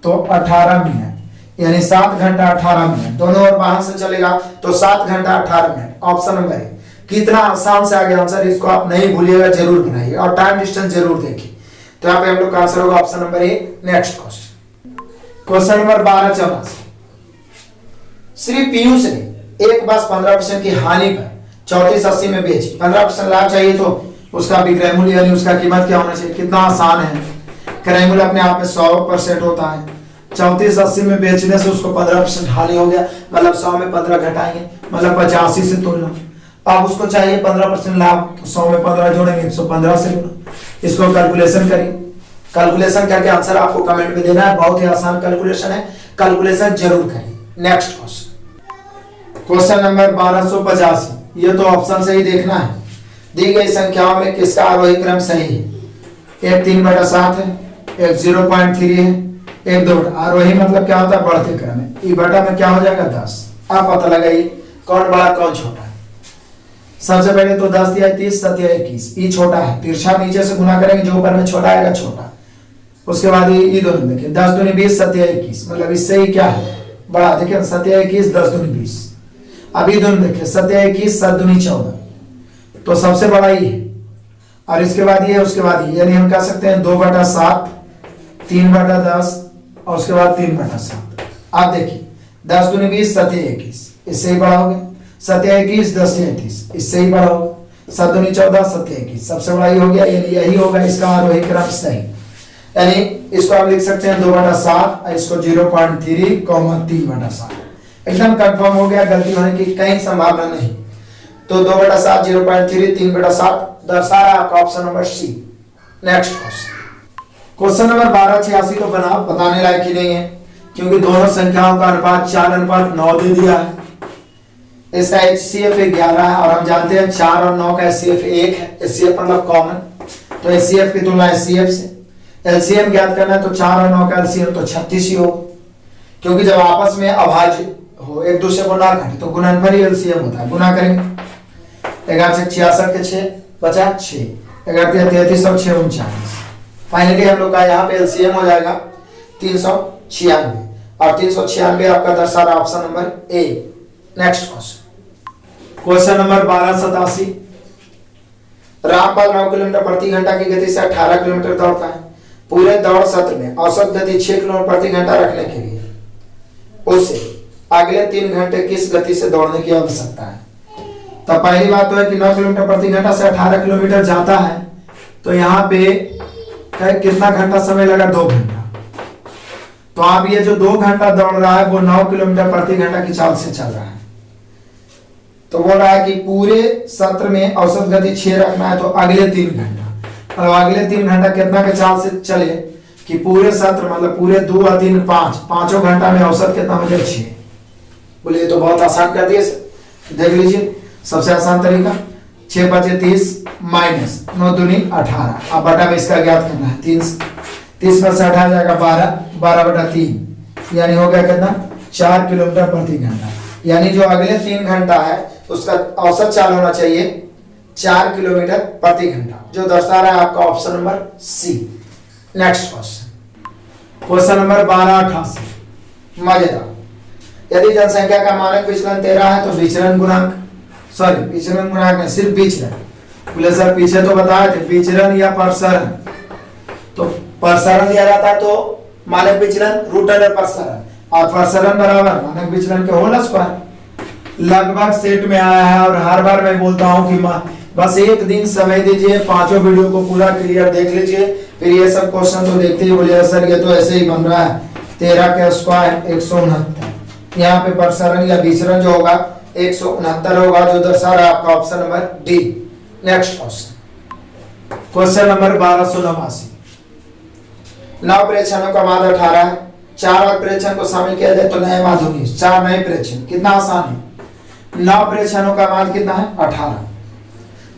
तो 18 मिनट, यानी 7 घंटा 18 मिनट, दोनों ओर वाहन से चलेगा तो 7 घंटा 18 मिनट। Option number A. कितना आसान से आगे आंसर, इसको आप नहीं भूलिएगा, जरूर बनाइए और टाइम डिस्टेंस जरूर देखिए। तो यहाँ पे हम लोग का आंसर होगा option number A. Next question number 12-84, Shri Piyush ने एक बस 15% की हानि पर 3480 में बेची, 15% लाभ चाहिए तो उसका विक्रय मूल्य यानी उसका कीमत क्या होना चाहिए। कितना आसान है, क्रय मूल्य अपने आप में 100% होता है, 3480 में बेचने से उसको 15% हानि हो गया, मतलब 100 में 15 घटाएंगे, मतलब 85 से तोड़ना। अब उसको चाहिए 15% लाभ, तो 100 में 15 जोड़ेंगे 115 से गुना। इसको कैलकुलेशन करिए, कैलकुलेशन करके आंसर आपको कमेंट में देना है, बहुत ही आसान कैलकुलेशन है, कैलकुलेशन जरूर करिए। नेक्स्ट क्वेश्चन नंबर 1285, ये तो ऑप्शन से ही देखना है, दी गई संख्याओं में किसका आरोही क्रम सही है। एक 3/7 है, एक 0.3 है, एक 2। आरोही मतलब क्या होता है, बढ़ते क्रम है। ई बटा में क्या हो जाएगा 10। आप पता लगाइए कौन बड़ा कौन छोटा है। सबसे पहले तो 10 दिया 30, 7 दिया 21, ई छोटा है, तिरछा नीचे से गुना करेंगे, जो ऊपर में छोटा आएगा छोटा। उसके बाद ये दोनों देखिए, 10 दूनी 20, 7 दिया 21, मतलब इससे ही क्या है बड़ा। देखिए 7 दिया 21, 10 दूनी 20। अभी दोनों देखिए 7 दिया 21, 7 दूनी 14, तो सबसे बड़ा ये है। और इसके बाद ये, उसके बाद ये, यानी हम कह सकते हैं 2/7, 3/10 और उसके बाद 3/7। आप देखिए 10 दूनी 20, 7 दिया 21, इससे ही बड़ा हो गया। 7 दिया 21, 10 दिया 30, इससे ही बड़ा होगा। 7 दूनी 14, 7 दिया 21, सबसे बड़ा ही हो गया, यानी यही होगा इसका आरोही क्रम सही। यानी इसको हम लिख सकते हैं 2/7, इसको 0.3, 3/7। एकदम कंफर्म हो गया, गलती होने की कहीं संभावना नहीं। तो 2/7, 0.3, 3/7 दर्शा रहा है आपका option number C. Next question number 1286 तो बताने लायक ही नहीं है, क्योंकि दोनों संख्याओं का अनुपात 4:9 दे दिया है। इसका HCF 11 है और हम जानते हैं 4 और 9 का HCF 1 है। HCF मतलब कॉमन, तो HCF की तुलना HCF से। LCM ज्ञात करना है तो 4 और 9 का LCM तो 36 ही हो, क्योंकि जब आपस में अभाज्य हो, एक दूसरे को ना घटे, तो गुणनफल ही LCM होता है। गुना करेंगे 11 से 66 के 6 बचा 6, 11 33 और 6 39। फाइनली हम लोग का यहाँ पे LCM हो जाएगा 396 और 396 आपका दर्शा रहा option number A. Next question number 1287, Rampal 9 kilometre प्रति घंटा की गति से 18 किलोमीटर दौड़ता है। पूरे दौड़ सत्र में औसत गति 6 किलोमीटर प्रति घंटा रखने के लिए उसे अगले 3 घंटे किस गति से दौड़ने की आवश्यकता है। तो पहली बात तो है कि 9 किलोमीटर प्रति घंटा से 18 किलोमीटर जाता है, तो यहाँ पे कितना घंटा समय लगा, 2 घंटा। तो आप ये जो 2 घंटा दौड़ रहा है वो 9 किलोमीटर प्रति घंटा की चाल से चल रहा है। तो बोल रहा है कि पूरे सत्र में औसत गति 6 रखना है, तो अगले 3 घंटा, और अगले 3 घंटा कितना के चाल से चले कि पूरे सत्र मतलब पूरे 2 और 3 5 पांचों घंटा में औसत कितना हो जाए 6। बोलिए तो बहुत आसान कर दिए, देख लीजिए सबसे आसान तरीका। 6 5 30 माइनस 9 दूनी 18। अब बटा में इसका ज्ञात करना है। 30 में से हटा जाएगा 12/3 यानी हो गया कितना 4 किलोमीटर प्रति घंटा। यानी जो अगले 3 घंटा है उसका औसत चाल होना चाहिए 4 किलोमीटर प्रति घंटा, जो दर्शा रहा है आपका option number C. Next question number 1288 मजेदार। यदि जनसंख्या का मानक विचलन 13 है तो विचलन गुणांक नहीं, सिर्फ विचलन। बोले सर पीछे तो बताए थे विचलन या प्रसरण, तो प्रसरण दिया जाता है तो मानक विचलन रूट अंडर प्रसरण, और प्रसरण बराबर मानक विचलन के होल स्क्वायर। लगभग सेट में आया है और हर बार मैं बोलता हूं कि बस एक दिन समय दीजिए, 5 वीडियो को पूरा क्लियर देख लीजिए, फिर ये सब क्वेश्चन तो देखते ही बोलिए सर ये तो ऐसे ही बन रहा है 13 के स्क्वायर 169। यहाँ पे प्रसरण या विचरण जो होगा 169 होगा, जो दर्शा रहा है आपका option number D. Next question number 1289। 9 प्रेक्षणों का मान 18 है, 4 और प्रेक्षण को शामिल किया जाए तो नए मान होंगे 4 नए प्रेक्षण। कितना आसान है, 9 प्रेक्षणों का मान कितना है 18,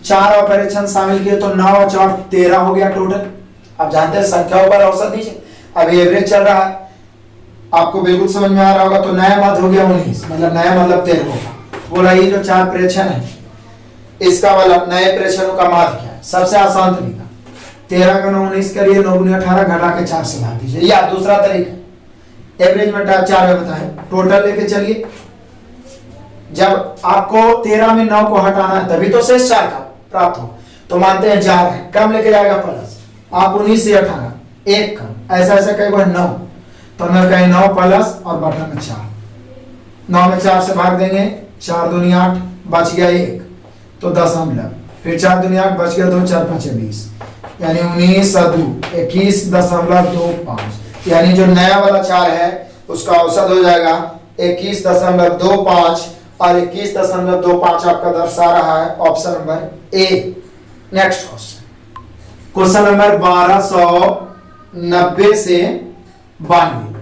4 और प्रेक्षण शामिल किए तो 9 और 4 13 हो गया टोटल। अब जानते हैं संख्याओं पर औसत दीजिए, अब एवरेज चल रहा है, आपको बिल्कुल समझ में आ रहा होगा। तो नया मत हो गया 19, मतलब नया मतलब 13 होगा। बोला ये जो 4 प्रेक्षण है इसका वाला नए प्रेक्षणों का मान क्या है, सबसे आसान तरीका 13 का 19 करिए, 9 गुना 18 घटा के 4 से भाग दीजिए, या दूसरा तरीका एवरेज में टाइप 4 में बताएं, टोटल लेके चलिए। जब आपको 13 में 9 को हटाना है तभी तो शेष 4 का प्राप्त हो, तो मानते हैं 4 है, कम लेके जाएगा प्लस, आप 19 से 18 1 कम, ऐसा ऐसा कई बार 9, तो मैं कहें 9 प्लस और बटा में 4, 9 में 4 से भाग देंगे, 4 दूनी 8 बच गया 1 तो 10, फिर 4 दूनी 8 बच गया 2, 4 5 20, यानी 19 2 21.25, यानी जो नया वाला 4 है उसका औसत हो जाएगा 21.25 और 21.25 आपका दर्शा रहा है option number A. Next question number 1290 से 92।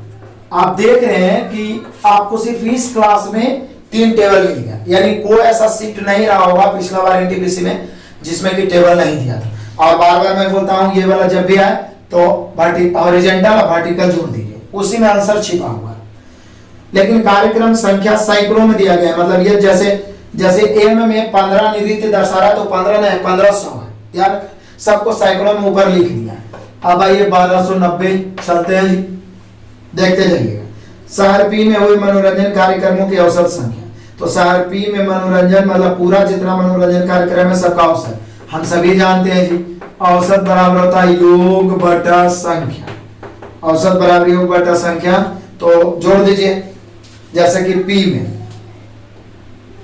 आप देख रहे हैं कि आपको सिर्फ इस क्लास में 3 टेबल मिल गया, यानी कोई ऐसा शिफ्ट नहीं रहा होगा पिछला बार एनटीपीसी में जिसमें कि टेबल नहीं दिया था। और बार बार मैं बोलता हूं ये वाला जब भी आए तो हॉरिजॉन्टल और वर्टिकल जोड़ दीजिए, उसी में आंसर छिपा हुआ है। लेकिन कार्यक्रम संख्या सैकड़ों में दिया गया है, मतलब ये जैसे एम में 15 निरीत दर्शा रहा है तो 15 नहीं 1500 है, यार सबको सैकड़ों में ऊपर लिख दिया है। अब आइए 1290 चलते हैं जी, देखते जाइएगा। शहर पी में हुए मनोरंजन कार्यक्रमों की औसत संख्या, तो शहर पी में मनोरंजन मतलब पूरा जितना मनोरंजन कार्यक्रम है सबका औसत हम सभी जानते हैं जी, औसत बराबर होता है योग बटा संख्या, औसत बराबर योग बटा संख्या। तो जोड़ दीजिए, जैसे कि पी में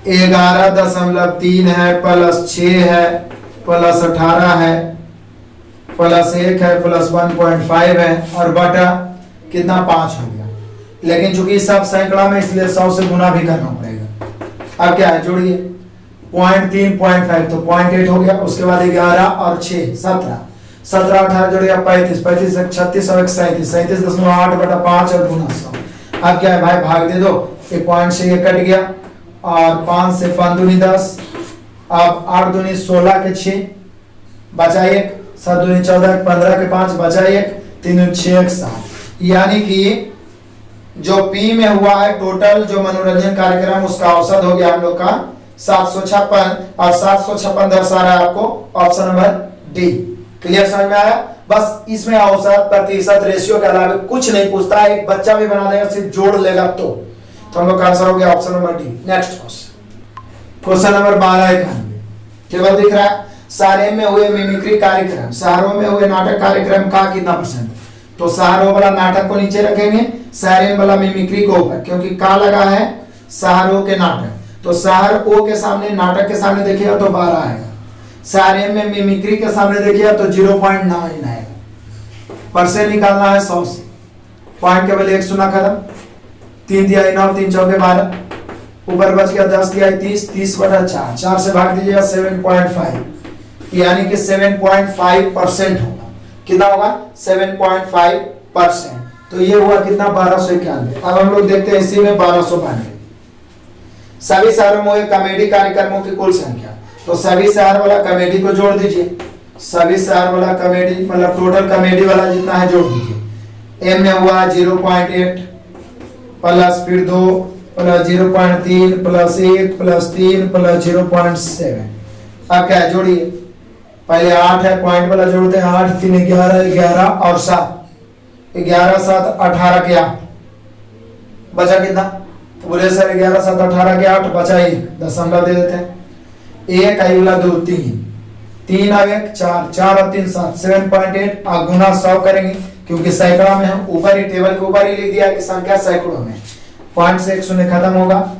11.3 है प्लस 6 है प्लस 18 है प्लस 1 है प्लस 1.5 है और बटा कितना 5 हो गया। लेकिन चूंकि सब सैकड़ा में इसलिए 100 से गुना भी करना पड़ेगा। अब क्या है जोड़िए 0.3 0.5 तो 0.8 हो गया, उसके बाद 11 और 6 17 17 18 जोड़िएगा 35 35 36 और 37 37.8 बटा 5 और गुना 100। अब क्या है भाई भाग दे दो, एक पॉइंट से ये कट गया और 5 से 5 दूनी 10, अब 8 दूनी 16 के 6 बचा 1, 7 दूनी 14 15 के 5 बचा 1, 3 दूनी 6 1 7, यानी कि जो पी में हुआ है टोटल जो मनोरंजन कार्यक्रम उसका औसत हो गया हम लोग का 756 और 756 दर्शा रहा है आपको ऑप्शन नंबर डी। क्लियर समझ में आया? बस इसमें औसत प्रतिशत रेशियो के अलावा कुछ नहीं पूछता है, एक बच्चा भी बना लेगा सिर्फ जोड़ लेगा तो हम लोग का आंसर हो गया option number D. Next question number 1291 केवल दिख रहा है सारे में हुए मिमिक्री कार्यक्रम, शहरों में हुए नाटक कार्यक्रम का कितना %? तो शहरों वाला नाटक को नीचे रखेंगे, सायरन वाला मिमिक्री को ऊपर, क्योंकि का लगा है शहरों के नाटक, तो शहर ओ के सामने नाटक के सामने देखिएगा तो 12 आएगा, सायरन में मिमिक्री के सामने देखिएगा तो 0.9 आएगा। परसेंट निकालना है 100 से, पॉइंट केवल 1 सुना खत्म, 3 दिया 9 3 चौके 12, ऊपर बच गया 10 दिया 30 30 बटा 4, 4 से भाग दीजिएगा 7.5, यानी कि 7.5% होगा। कितना होगा 7.5%। तो ये हुआ कितना 1291। अब हम लोग देखते हैं इसी में 1292 सभी शहरों में कॉमेडी कार्यक्रमों की कुल संख्या, तो सभी से आर वाला कमेडी को जोड़ दीजिए, सभी से आर वाला कमेडी मतलब टोटल कमेडी वाला जितना है जोड़ दीजिए। एम में हुआ 0.8 प्लस फिर 2 प्लस 0.3 प्लस 1 प्लस 3 प्लस 0.7। अब क्या जोड़िए, पहले 8 है पॉइंट वाला जोड़ते हैं, 8 3 11 11 और 7 11 7 18 के 8 बचा कितना, तो बोले सर 11 7 18 के 8 बचा 1 दशमलव दे देते हैं। 1 आई वाला 2 3 3 और 1 4 4 और 3 7 7.8 और गुना 100 करेंगे क्योंकि सैकड़ा में हम ऊपर ही टेबल के ऊपर ही लिख दिया कि संख्या सैकड़ों में, पॉइंट से 1 शून्य खत्म होगा,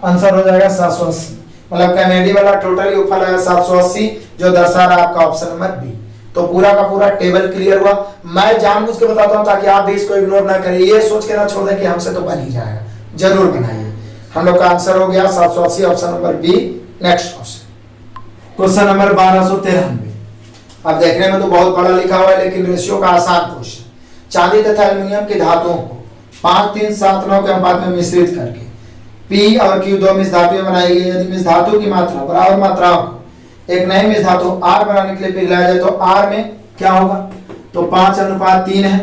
आंसर हो जाएगा 780। मतलब कमेडी वाला टोटल योगफल है 780 जो दर्शा रहा आपका ऑप्शन नंबर बी। तो पूरा का पूरा टेबल क्लियर हुआ। मैं जानबूझ के बताता हूं ताकि आप भी इसको इग्नोर ना करें, ये सोच के ना छोड़ दें कि हमसे तो बन ही जाएगा, जरूर बनाइए। हम लोग का आंसर हो गया 780 option number B. Next question number 1293। अब देखने में तो बहुत बड़ा लिखा हुआ है लेकिन रेशियो का आसान क्वेश्चन। चांदी तथा एल्युमिनियम की धातुओं को 5 3 7 9 के अनुपात में मिश्रित करके P और Q दो मिश्र धातुएं बनाई गई। यदि मिश्र धातु की मात्रा बराबर मात्राओं को एक नई मिश्र धातु R बनाने के लिए पिघलाया जाए तो R में क्या होगा, तो 5:3 है।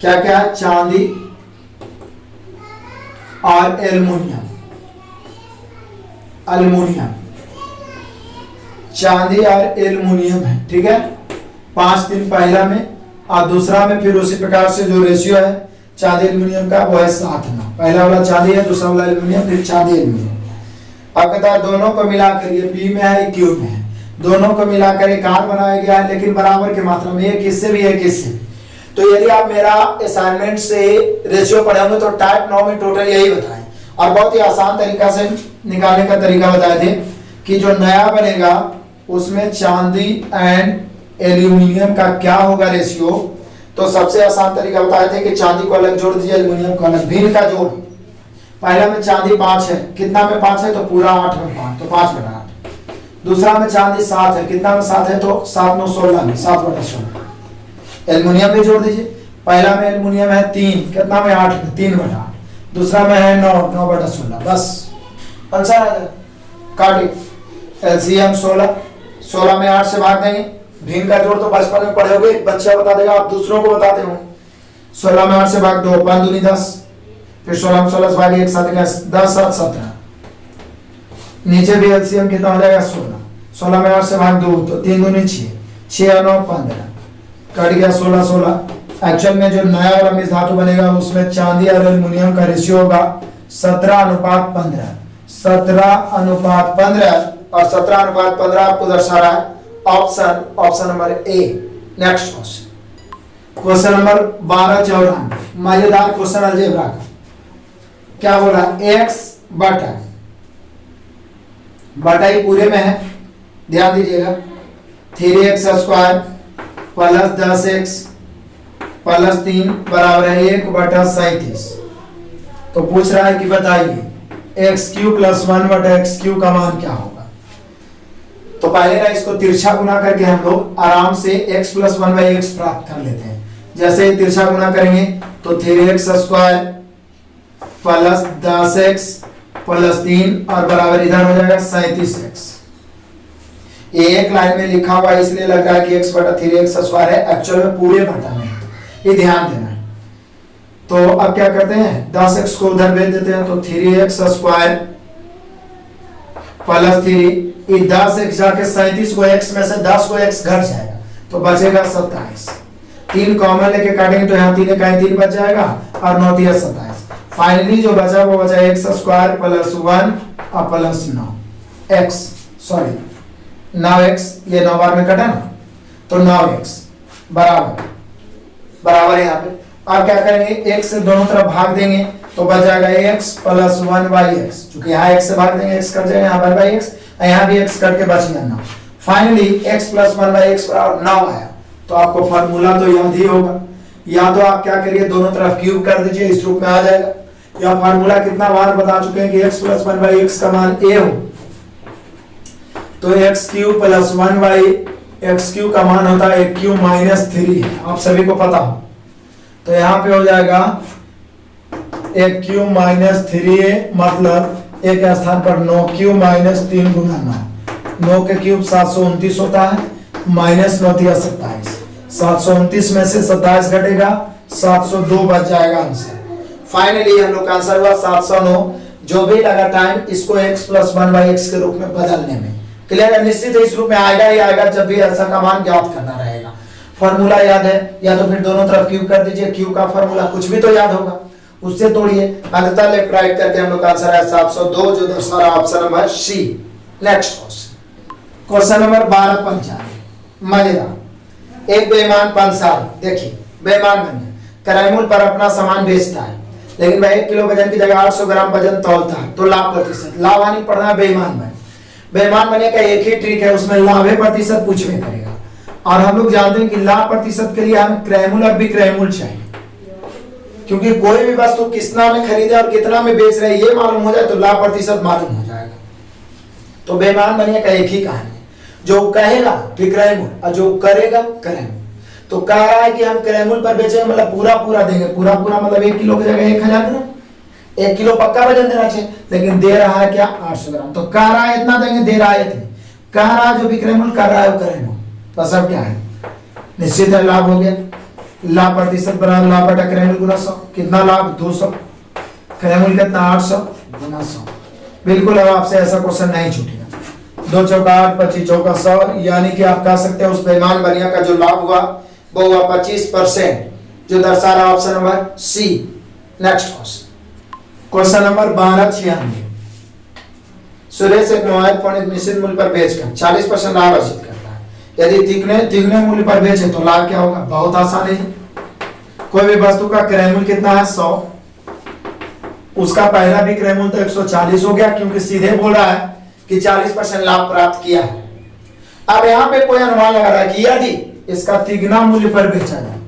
क्या क्या, चांदी और एल्युमिनियम, एल्युमिनियम चांदी और एल्युमिनियम है, ठीक है। 5 3 पहला में और दूसरा में फिर उसी प्रकार से जो रेशियो है चांदी एल्युमिनियम का वो है 7:9। पहला वाला चांदी है, दूसरा वाला एल्युमिनियम, फिर चांदी एल्युमिनियम। अब कहता है दोनों को मिलाकर, ये पी में है क्यू में है, दोनों को मिलाकर एक आर बनाया गया है लेकिन बराबर की मात्रा में, एक इससे भी एक इससे। तो यदि आप मेरा असाइनमेंट से रेशियो पढ़ेंगे तो टाइप 9 में टोटल यही बताएं और बहुत ही आसान तरीका से निकालने का तरीका बताए थे कि जो नया बनेगा उसमें चांदी एंड एल्यूमिनियम का क्या होगा रेशियो। तो सबसे आसान तरीका बताए थे कि चांदी को अलग जोड़ दीजिए, एल्युमिनियम को अलग, भिन्न का जोड़। पहला में चांदी 5 है, कितना में 5 है, तो पूरा 8 में 5, तो 5/8। दूसरा में चांदी 7 है, कितना में 7 है, तो 7 9 16 में 7/16। एल्युमिनियम भी जोड़ दीजिए, पहला में एल्युमिनियम है 3, कितना में 8 में 3/8। दूसरा में है 9 9/16। बस आंसर आ जाएगा, काटिए। एलसीएम 16 में 8 से भाग देंगे, भिन्न का जोड़ तो बचपन में पढ़ोगे, बच्चा बता देगा, आप दूसरों को बताते हो। 16 में 8 से भाग 2, 5 दूनी 10, फिर 16 में 16 से भाग 1, 7 10 7 17। नीचे भी एलसीएम कितना हो जाएगा 16। 16 में 8 से भाग 2 तो 3 दूनी 6, 6 और 9 15, कट गया 16 16। एक्चुअल में जो नया वाला मिश्र धातु बनेगा उसमें चांदी और एल्युमिनियम का रेशियो होगा 17:15। 17:15 और 17:15 आपको दर्शा रहा है option number A. Next question number 1294, मजेदार क्वेश्चन अलजेब्रा का। क्या बोला, x बटा ही पूरे में है, ध्यान दीजिएगा। 3x² प्लस 10x प्लस 3 बराबर है 1/37। तो पूछ रहा है कि बताइए x³ + 1/x³ का मान क्या होगा। तो पहले ना इसको तिरछा गुना करके हम लोग आराम से x + 1/x प्राप्त कर लेते हैं। जैसे तिरछा गुना करेंगे तो 3x² प्लस 10x प्लस 3 और बराबर इधर हो जाएगा 37x। ये एक लाइन में लिखा हुआ इसलिए लग रहा है कि x/3x² है, एक्चुअल में पूरे बटा में, ये ध्यान देना है। तो अब क्या करते हैं, 10x को उधर भेज देते हैं, तो 3x² प्लस 3, 10x जाके 37 को x में से 10 को x घट जाएगा तो बचेगा 27। 3 कॉमन लेके काटेंगे तो यहाँ 3 का 3 बच जाएगा और 9 3 27। फाइनली जो बचा वो बचा x² प्लस 1 और प्लस 9x, ये 9 बार में कटा ना, तो 9x बराबर यहाँ पे। अब क्या करेंगे, x से दोनों तरफ भाग देंगे तो बच जाएगा x प्लस 1/x। चूंकि यहाँ x से भाग देंगे x कट जाएगा, यहाँ 1/x, यहाँ भी x कट के बच गया 9। फाइनली x प्लस 1/x बराबर 9 आया। तो आपको फार्मूला तो याद ही होगा, या तो आप क्या करिए दोनों तरफ क्यूब कर दीजिए, इस रूप में आ जाएगा। या फार्मूला कितना बार बता चुके हैं कि x प्लस 1/x का मान a हो, तो x³ प्लस 1/x³ का मान होता है q - 3 है, आप सभी को पता हो। तो यहाँ पे हो जाएगा q - 3a मतलब एक स्थान पर 9q - 3 × 9 9 के क्यूब 729 होता है, माइनस 9 दिया 27, 729 में से 27 घटेगा, 702 बच जाएगा आंसर। फाइनली हम लोग का आंसर हुआ 709। जो भी लगा टाइम इसको x + 1/x के रूप में बदलने में। क्लियर है? निश्चित है इस रूप में आएगा ही आएगा जब भी ऐसा का मान ज्ञात करना रहेगा। फॉर्मूला याद है या तो फिर दोनों तरफ क्यूब कर दीजिए, क्यू का फॉर्मूला कुछ भी तो याद होगा, उससे तोड़िए, अंततः लेफ्ट राइट करके हम लोग का आंसर है 702, जो दर्शा रहा option number C. Next question number 12 95 मजेदार। एक बेईमान पंसारी, देखिए बेईमान बने कराईमूल पर अपना सामान बेचता है, लेकिन वह 1 किलो वजन की जगह 800 ग्राम वजन तौलता है, तो लाभ प्रतिशत, लाभ हानि पढ़ना है बेईमान बने। बेईमान बने का एक ही ट्रिक है, उसमें लाभ प्रतिशत पूछने करेगा, और हम लोग जानते हैं कि लाभ प्रतिशत के लिए हमें क्रयमूल और विक्रयमूल चाहिए, क्योंकि कोई भी वस्तु कितना में खरीदे और कितना में बेच रहे ये मालूम हो जाए तो लाभ प्रतिशत मालूम हो जाएगा। तो बेईमान बने का एक ही कहानी, जो कहेगा विक्रयमूल और जो करेगा क्रयमूल। तो कह रहा है कि हम क्रयमूल पर बेचेंगे, मतलब पूरा पूरा देंगे, पूरा पूरा मतलब 1 किलो की जगह 1000 ग्राम, 1 किलो पक्का वजन देना चाहिए, लेकिन दे रहा है क्या 800 ग्राम। तो कह रहा है इतना देंगे, दे रहा है इतने, कह रहा है जो विक्रयमूल कर रहा है वो क्रयमूल, बस अब क्या है, निश्चित है लाभ हो गया। लाभ प्रतिशत बराबर लाभ बटा क्रयमूल गुना 100, कितना लाभ 200, क्रयमूल कितना 800 गुना 100। बिल्कुल अब आपसे ऐसा क्वेश्चन नहीं छूटेगा। 2 चौका 8, 25 चौका 100, यानी कि आप कह सकते हैं उस बेईमान बनिया का जो लाभ हुआ वो हुआ 25%, जो दर्शा रहा option number C. Next question number 12 96। Suresh एक मोबाइल फोन एक निश्चित मूल्य पर बेचकर 40% लाभ अर्जित करता है, यदि तिगने मूल्य पर बेचे तो लाभ क्या होगा? बहुत आसान है, कोई भी वस्तु का क्रयमूल कितना है 100, उसका पहला भी क्रयमूल तो 140 हो गया, क्योंकि सीधे बोल रहा है कि 40% लाभ प्राप्त किया है। अब यहाँ पे कोई अनुमान लगा रहा है कि यदि इसका तिगना मूल्य पर बेचा जाए,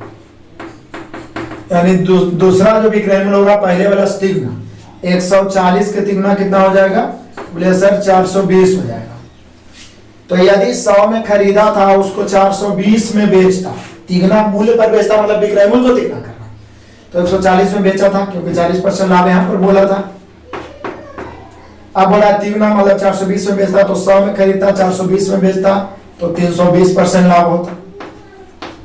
यानी दूसरा जो भी क्रयमूल होगा पहले वाला तिगना, 140 के तिगना कितना हो जाएगा? बोले सर 420 हो जाएगा। तो यदि 100 में खरीदा था उसको 420 में बेचता, तिगना मूल्य पर बेचता मतलब विक्रयमूल को तिगना करना, तो 140 में बेचा था, क्योंकि 40% लाभ यहाँ पर बोला था। अब बोला तिगना मतलब 420 में बेचता, तो 100 में खरीदता 420 में बेचता, तो 320% लाभ होता,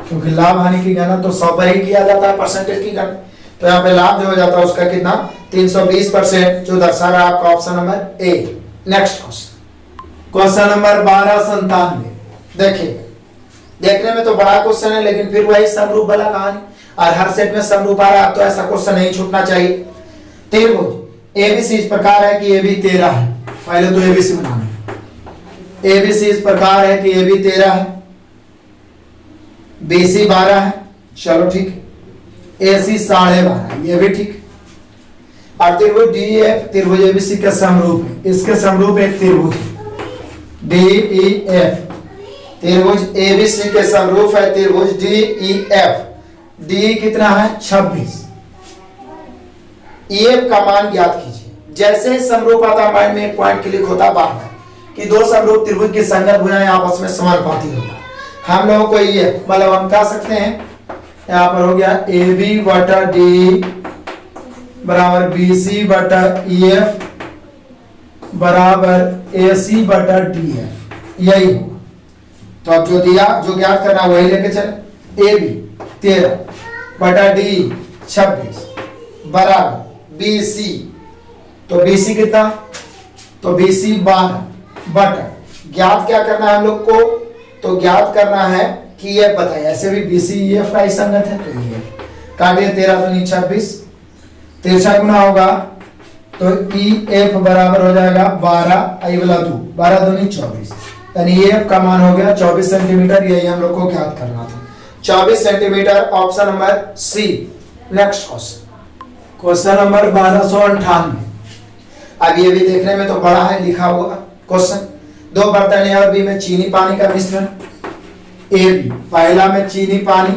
क्योंकि लाभ हानि की गणना तो 100 पर ही किया जाता है, परसेंटेज की गणना। तो यहाँ पे लाभ जो हो जाता है उसका कितना 320%, जो दर्शा रहा है आपका option number A. Next question number 1297। देखिए देखने में तो बड़ा क्वेश्चन है, लेकिन फिर वही समरूप वाला कहानी, और हर सेट में समरूप आ रहा है, तो ऐसा क्वेश्चन नहीं छूटना चाहिए। त्रिभुज एबीसी इस प्रकार है कि AB 13 है, पहले तो एबीसी बनाना है। एबीसी इस प्रकार है कि AB 13 है, BC 12 है, चलो ठीक है, AC 12.5, ये भी ठीक। और त्रिभुज DEF त्रिभुज ABC के समरूप है, इसके समरूप एक त्रिभुज DEF, त्रिभुज ABC के समरूप है त्रिभुज DEF। D कितना है 26, EF का मान ज्ञात कीजिए। जैसे समरूप आता है माइंड में एक पॉइंट क्लिक होता है बाहर कि दो समरूप त्रिभुज की संगत भुजाएं आपस में समानुपाती होता है। हम लोगों को ये मतलब हम कह सकते हैं यहाँ पर हो गया AB बटा D बराबर BC बटा EF बराबर AC बटा DF, यही होगा। तो अब जो दिया जो ज्ञात करना वही लेके चले। AB 13 बटा D 26 बराबर BC, तो BC कितना, तो BC 12 बटा ज्ञात क्या करना है हम लोग को, तो ज्ञात करना है कि EF बताइए, ऐसे भी BC EF का ही संगत है, तो EF काटिए 13 दूनी 26, 13 गुना होगा तो EF बराबर हो जाएगा 12 आई वाला 2, 12 दूनी 24, यानी EF का मान हो गया 24 सेंटीमीटर। यही हम लोग को ज्ञात करना था, 24 centimetre, option number C. Next question number 1298। अब ये भी देखने में तो बड़ा है लिखा हुआ क्वेश्चन। दो बर्तन ए और बी में चीनी पानी का मिश्रण, ए बी, पहला में चीनी पानी,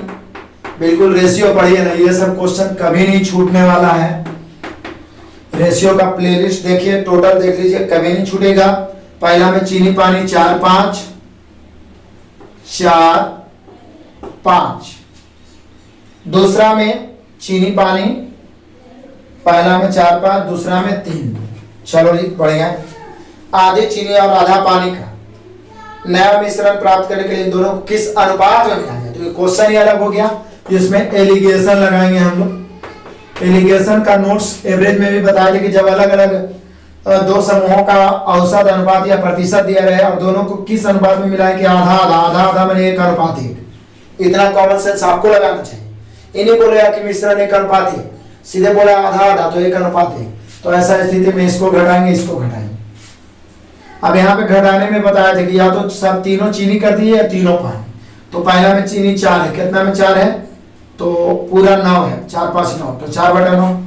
बिल्कुल रेशियो पढ़िए ना, ये सब क्वेश्चन कभी नहीं छूटने वाला है। रेशियो का प्लेलिस्ट देखिए, टोटल देख लीजिए, कभी नहीं छूटेगा। पहला में चीनी पानी 4 5 4 5, दूसरा में चीनी पानी, पहला में 4 5, दूसरा में 3, चलो जी बढ़िया। आधे चीनी और आधा पानी का नया मिश्रण प्राप्त करने के लिए इन दोनों को किस अनुपात में मिलाएंगे। तो ये क्वेश्चन ही अलग हो गया, जिसमें एलिगेशन लगाएंगे हम लोग। एलिगेशन का नोट्स एवरेज में भी बताया था कि जब अलग अलग दो समूहों का औसत अनुपात या प्रतिशत दिया रहे और दोनों को किस अनुपात में मिलाएं कि आधा आधा आधा आधा मैंने 1:1। इतना कॉमन सेंस आपको लगाना चाहिए। इन्हीं बोले कि मिश्रण 1:1, सीधे बोला आधा आधा तो 1:1। तो ऐसा स्थिति में इसको घटाएंगे, इसको घटाएंगे। अब यहाँ पे घटाने में बताया था कि या तो सब तीनों चीनी कर दिए या तीनों पानी। तो पहला में चीनी 4 है, कितना में 4 है तो पूरा 9 है, 4 5 9 तो 4/9।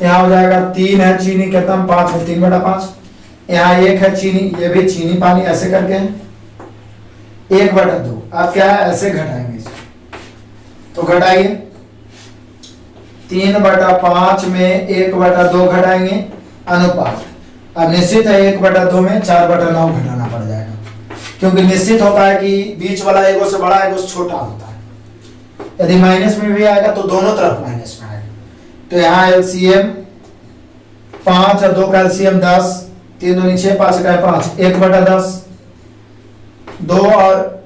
यहाँ हो जाएगा 3 है चीनी, कितना में 5 है 3/5। यहाँ 1 है चीनी, ये भी चीनी पानी, ऐसे करके 1/2। अब क्या है, ऐसे घटाएंगे इसको। तो घटाइए 3/5 में 1/2 घटाएंगे अनुपात। अब निश्चित है 1/2 में 4/9 घटाना पड़ जाएगा, क्योंकि निश्चित होता है कि बीच वाला एगो से बड़ा एगो से छोटा होता है। यदि माइनस में भी आएगा तो दोनों तरफ माइनस में आएगा। तो यहाँ एलसीएम 5 और 2 का एलसीएम 10, 3 दूनी 6 5 का 5 1/10। 2 और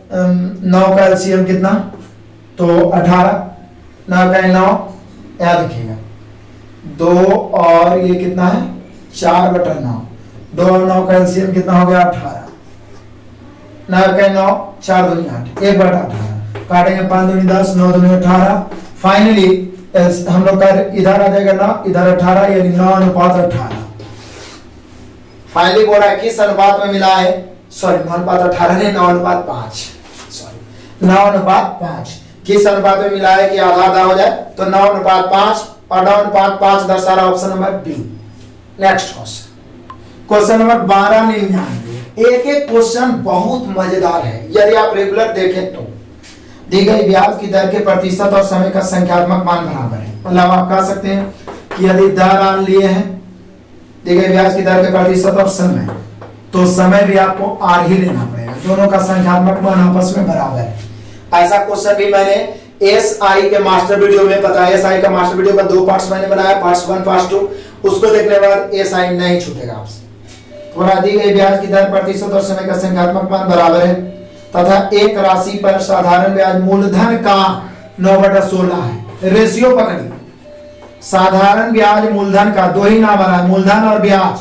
9 का एलसीएम कितना तो 18, 9 का 9 याद रखिएगा। 2 और ये कितना है 4/9। 2 और 9 का एलसीएम कितना हो गया 18। 9 का 9 4 दूनी 8 1/18 काटेंगे 5 दूनी 10 9 दूनी 18। फाइनली हम लोग का इधर आ जाएगा 9 इधर 18 यानी 9:18। फाइनली बोला है किस अनुपात में मिला है, सॉरी 9:18 नहीं 9:5, सॉरी 9:5। किस अनुपात में मिला है कि आधा आधा हो जाए तो 9:5 और 9:5 दर्शा रहा option number B. Next question number 1299। एक एक क्वेश्चन बहुत मजेदार है यदि आप रेगुलर देखें तो। दी गई ब्याज की दर के प्रतिशत और समय का संख्यात्मक मान बराबर है। मतलब आप कह सकते हैं कि यदि दर लिए हैं, दी गई ब्याज की दर के प्रतिशत और समय, तो समय भी आपको आर ही लेना पड़ेगा। दोनों का संख्यात्मक मान आपस में बराबर है। ऐसा क्वेश्चन भी मैंने एसआई के मास्टर वीडियो में बताया। एसआई का मास्टर वीडियो का 2 पार्ट्स मैंने बनाया, पार्ट्स 1 पार्ट्स 2। उसको देखने के बाद एसआई नहीं छूटेगा आपसे। थोड़ा दी गई ब्याज की दर प्रतिशत और समय का संख्यात्मक मान बराबर है तथा एक राशि पर साधारण ब्याज मूलधन का 9/16 है। रेशियो पकड़िए, साधारण ब्याज मूलधन का 2 ही नाम आ रहा है, मूलधन और ब्याज।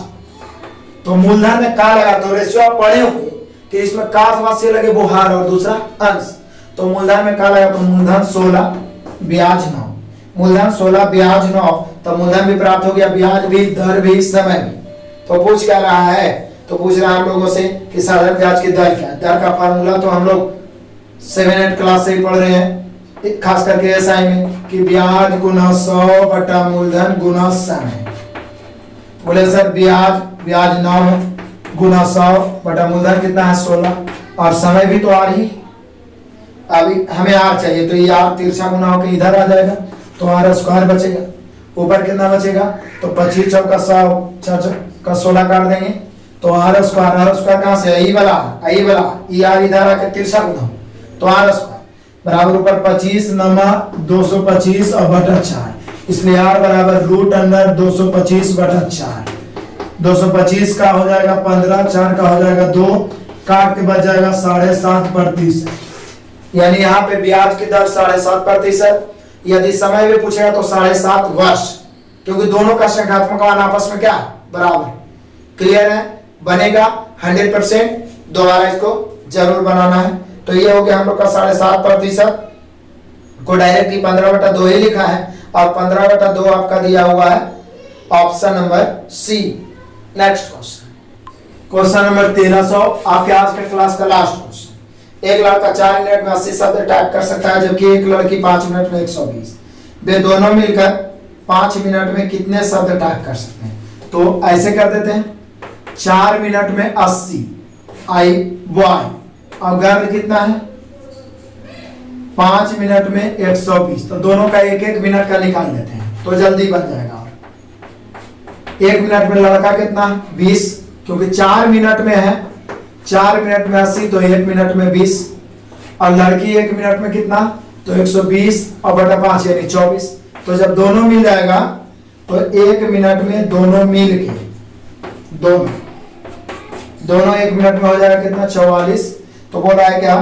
तो मूलधन में का लगा तो रेशियो आप पढ़े होंगे कि इसमें का से लगे बुहार और दूसरा अंश। तो मूलधन में का लगा तो मूलधन 16 ब्याज 9, मूलधन 16 ब्याज 9। तो मूलधन भी प्राप्त हो गया, ब्याज भी, दर भी, समय भी। तो पूछ क्या रहा है, तो पूछ रहा है हम लोगों से कि साधारण ब्याज की दर क्या है। दर का फार्मूला तो हम लोग 7-8 क्लास से ही पढ़ रहे हैं, खास करके एसआई में, कि ब्याज गुना 100 बटा मूलधन गुना समय। बोले सर ब्याज 9 है गुना 100 बटा मूलधन कितना है 16 और समय भी तो आर ही। अभी हमें आर चाहिए तो ये आर तिरछा गुना होकर इधर आ जाएगा तो आर स्क्वायर बचेगा। ऊपर कितना बचेगा तो 25 चौका 100 का 16 काट देंगे तो आर स्क्वायर कहाँ से आई वाला ई आर इधर आकर तिरछा गुना तो आर स्क्वायर बराबर ऊपर 25 नमा 225 और बटा 4, इसलिए आर बराबर √225/4। 225 का हो जाएगा 15, 4 का हो जाएगा 2, काट के बच जाएगा 7.5%। यानी यहाँ पे ब्याज की दर 7.5%। यदि समय भी पूछेगा तो 7.5 वर्ष, क्योंकि दोनों का संख्यात्मक मान आपस में क्या बराबर। क्लियर है, बनेगा 100%। दोबारा इसको जरूर बनाना है। तो ये हो गया हम लोग का 7.5% को डायरेक्टली 15/2 ही लिखा है और 15/2 आपका दिया हुआ है option number C. Next question number 1300, आपके आज के क्लास का लास्ट क्वेश्चन। एक लड़का 4 मिनट में 80 शब्द टाइप कर सकता है जबकि एक लड़की 5 मिनट में 120। वे दोनों मिलकर 5 मिनट में कितने शब्द टाइप कर सकते हैं। तो ऐसे कर देते हैं 4 मिनट में 80 आई बॉय और गर्ल कितना है 5 मिनट में 120। तो दोनों का 1-1 मिनट का निकाल लेते हैं तो जल्दी बन जाएगा। 1 मिनट में लड़का कितना 20, क्योंकि 4 मिनट में है, 4 मिनट में 80 तो 1 मिनट में 20 और लड़की 1 मिनट में कितना तो 120 और बटा 5 यानी 24। तो जब दोनों मिल जाएगा तो 1 मिनट में दोनों मिल के दोनों दोनों 1 मिनट में हो जाएगा कितना 44। तो बोला है क्या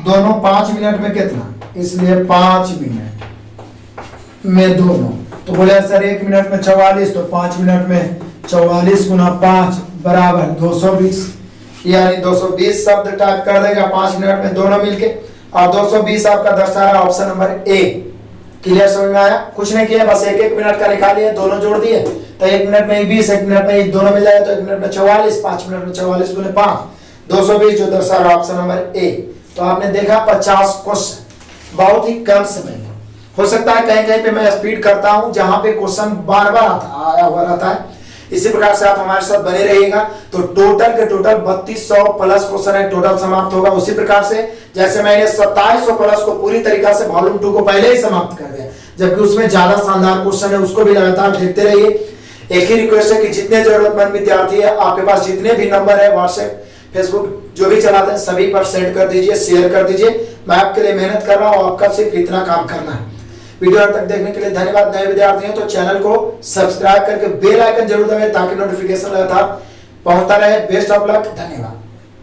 दोनों 5 मिनट में कितना, इसलिए 5 मिनट में दोनों। तो बोले सर 1 मिनट में 44, तो 5 मिनट में 44 गुना 5 बराबर 220, यानी 220 शब्द टाइप कर देगा 5 मिनट में दोनों मिलके। और 220 आपका दर्शा रहा ऑप्शन नंबर ए। क्लियर समझ में आया? कुछ नहीं किया, बस 1-1 मिनट का निकालिए, दोनों जोड़ दिए तो 1 मिनट में 20, 1 मिनट में दोनों मिल जाएगा तो 1 मिनट में 44, 5 मिनट में 44 गुने 5 220 जो दर्शा रहा ऑप्शन नंबर ए। तो आपने देखा 50 क्वेश्चन बहुत ही कम समय में। हो सकता है कहीं कहीं पे मैं स्पीड करता हूं जहां पे क्वेश्चन बार बार आया हुआ रहता है। इसी प्रकार से आप हमारे साथ बने रहिएगा तो टोटल के टोटल 3200 प्लस क्वेश्चन है टोटल समाप्त होगा। उसी प्रकार से जैसे मैंने 2700 प्लस को पूरी तरीका से वॉल्यूम 2 को पहले ही समाप्त कर दिया, जबकि उसमें ज्यादा शानदार क्वेश्चन है, उसको भी लगातार देखते रहिए। एक ही रिक्वेस्ट है कि जितने जरूरतमंद विद्यार्थी है आपके पास जितने भी नंबर है व्हाट्सएप फेसबुक जो भी चलाते हैं सभी पर सेंड कर दीजिए, शेयर कर दीजिए। मैं आपके लिए मेहनत कर रहा हूँ, आपका सिर्फ इतना काम करना है। वीडियो अंत तक देखने के लिए धन्यवाद। नए विद्यार्थी हैं तो चैनल को सब्सक्राइब करके बेल आइकन जरूर दबाएं ताकि नोटिफिकेशन लगातार पहुंचता रहे। बेस्ट ऑफ लक, धन्यवाद।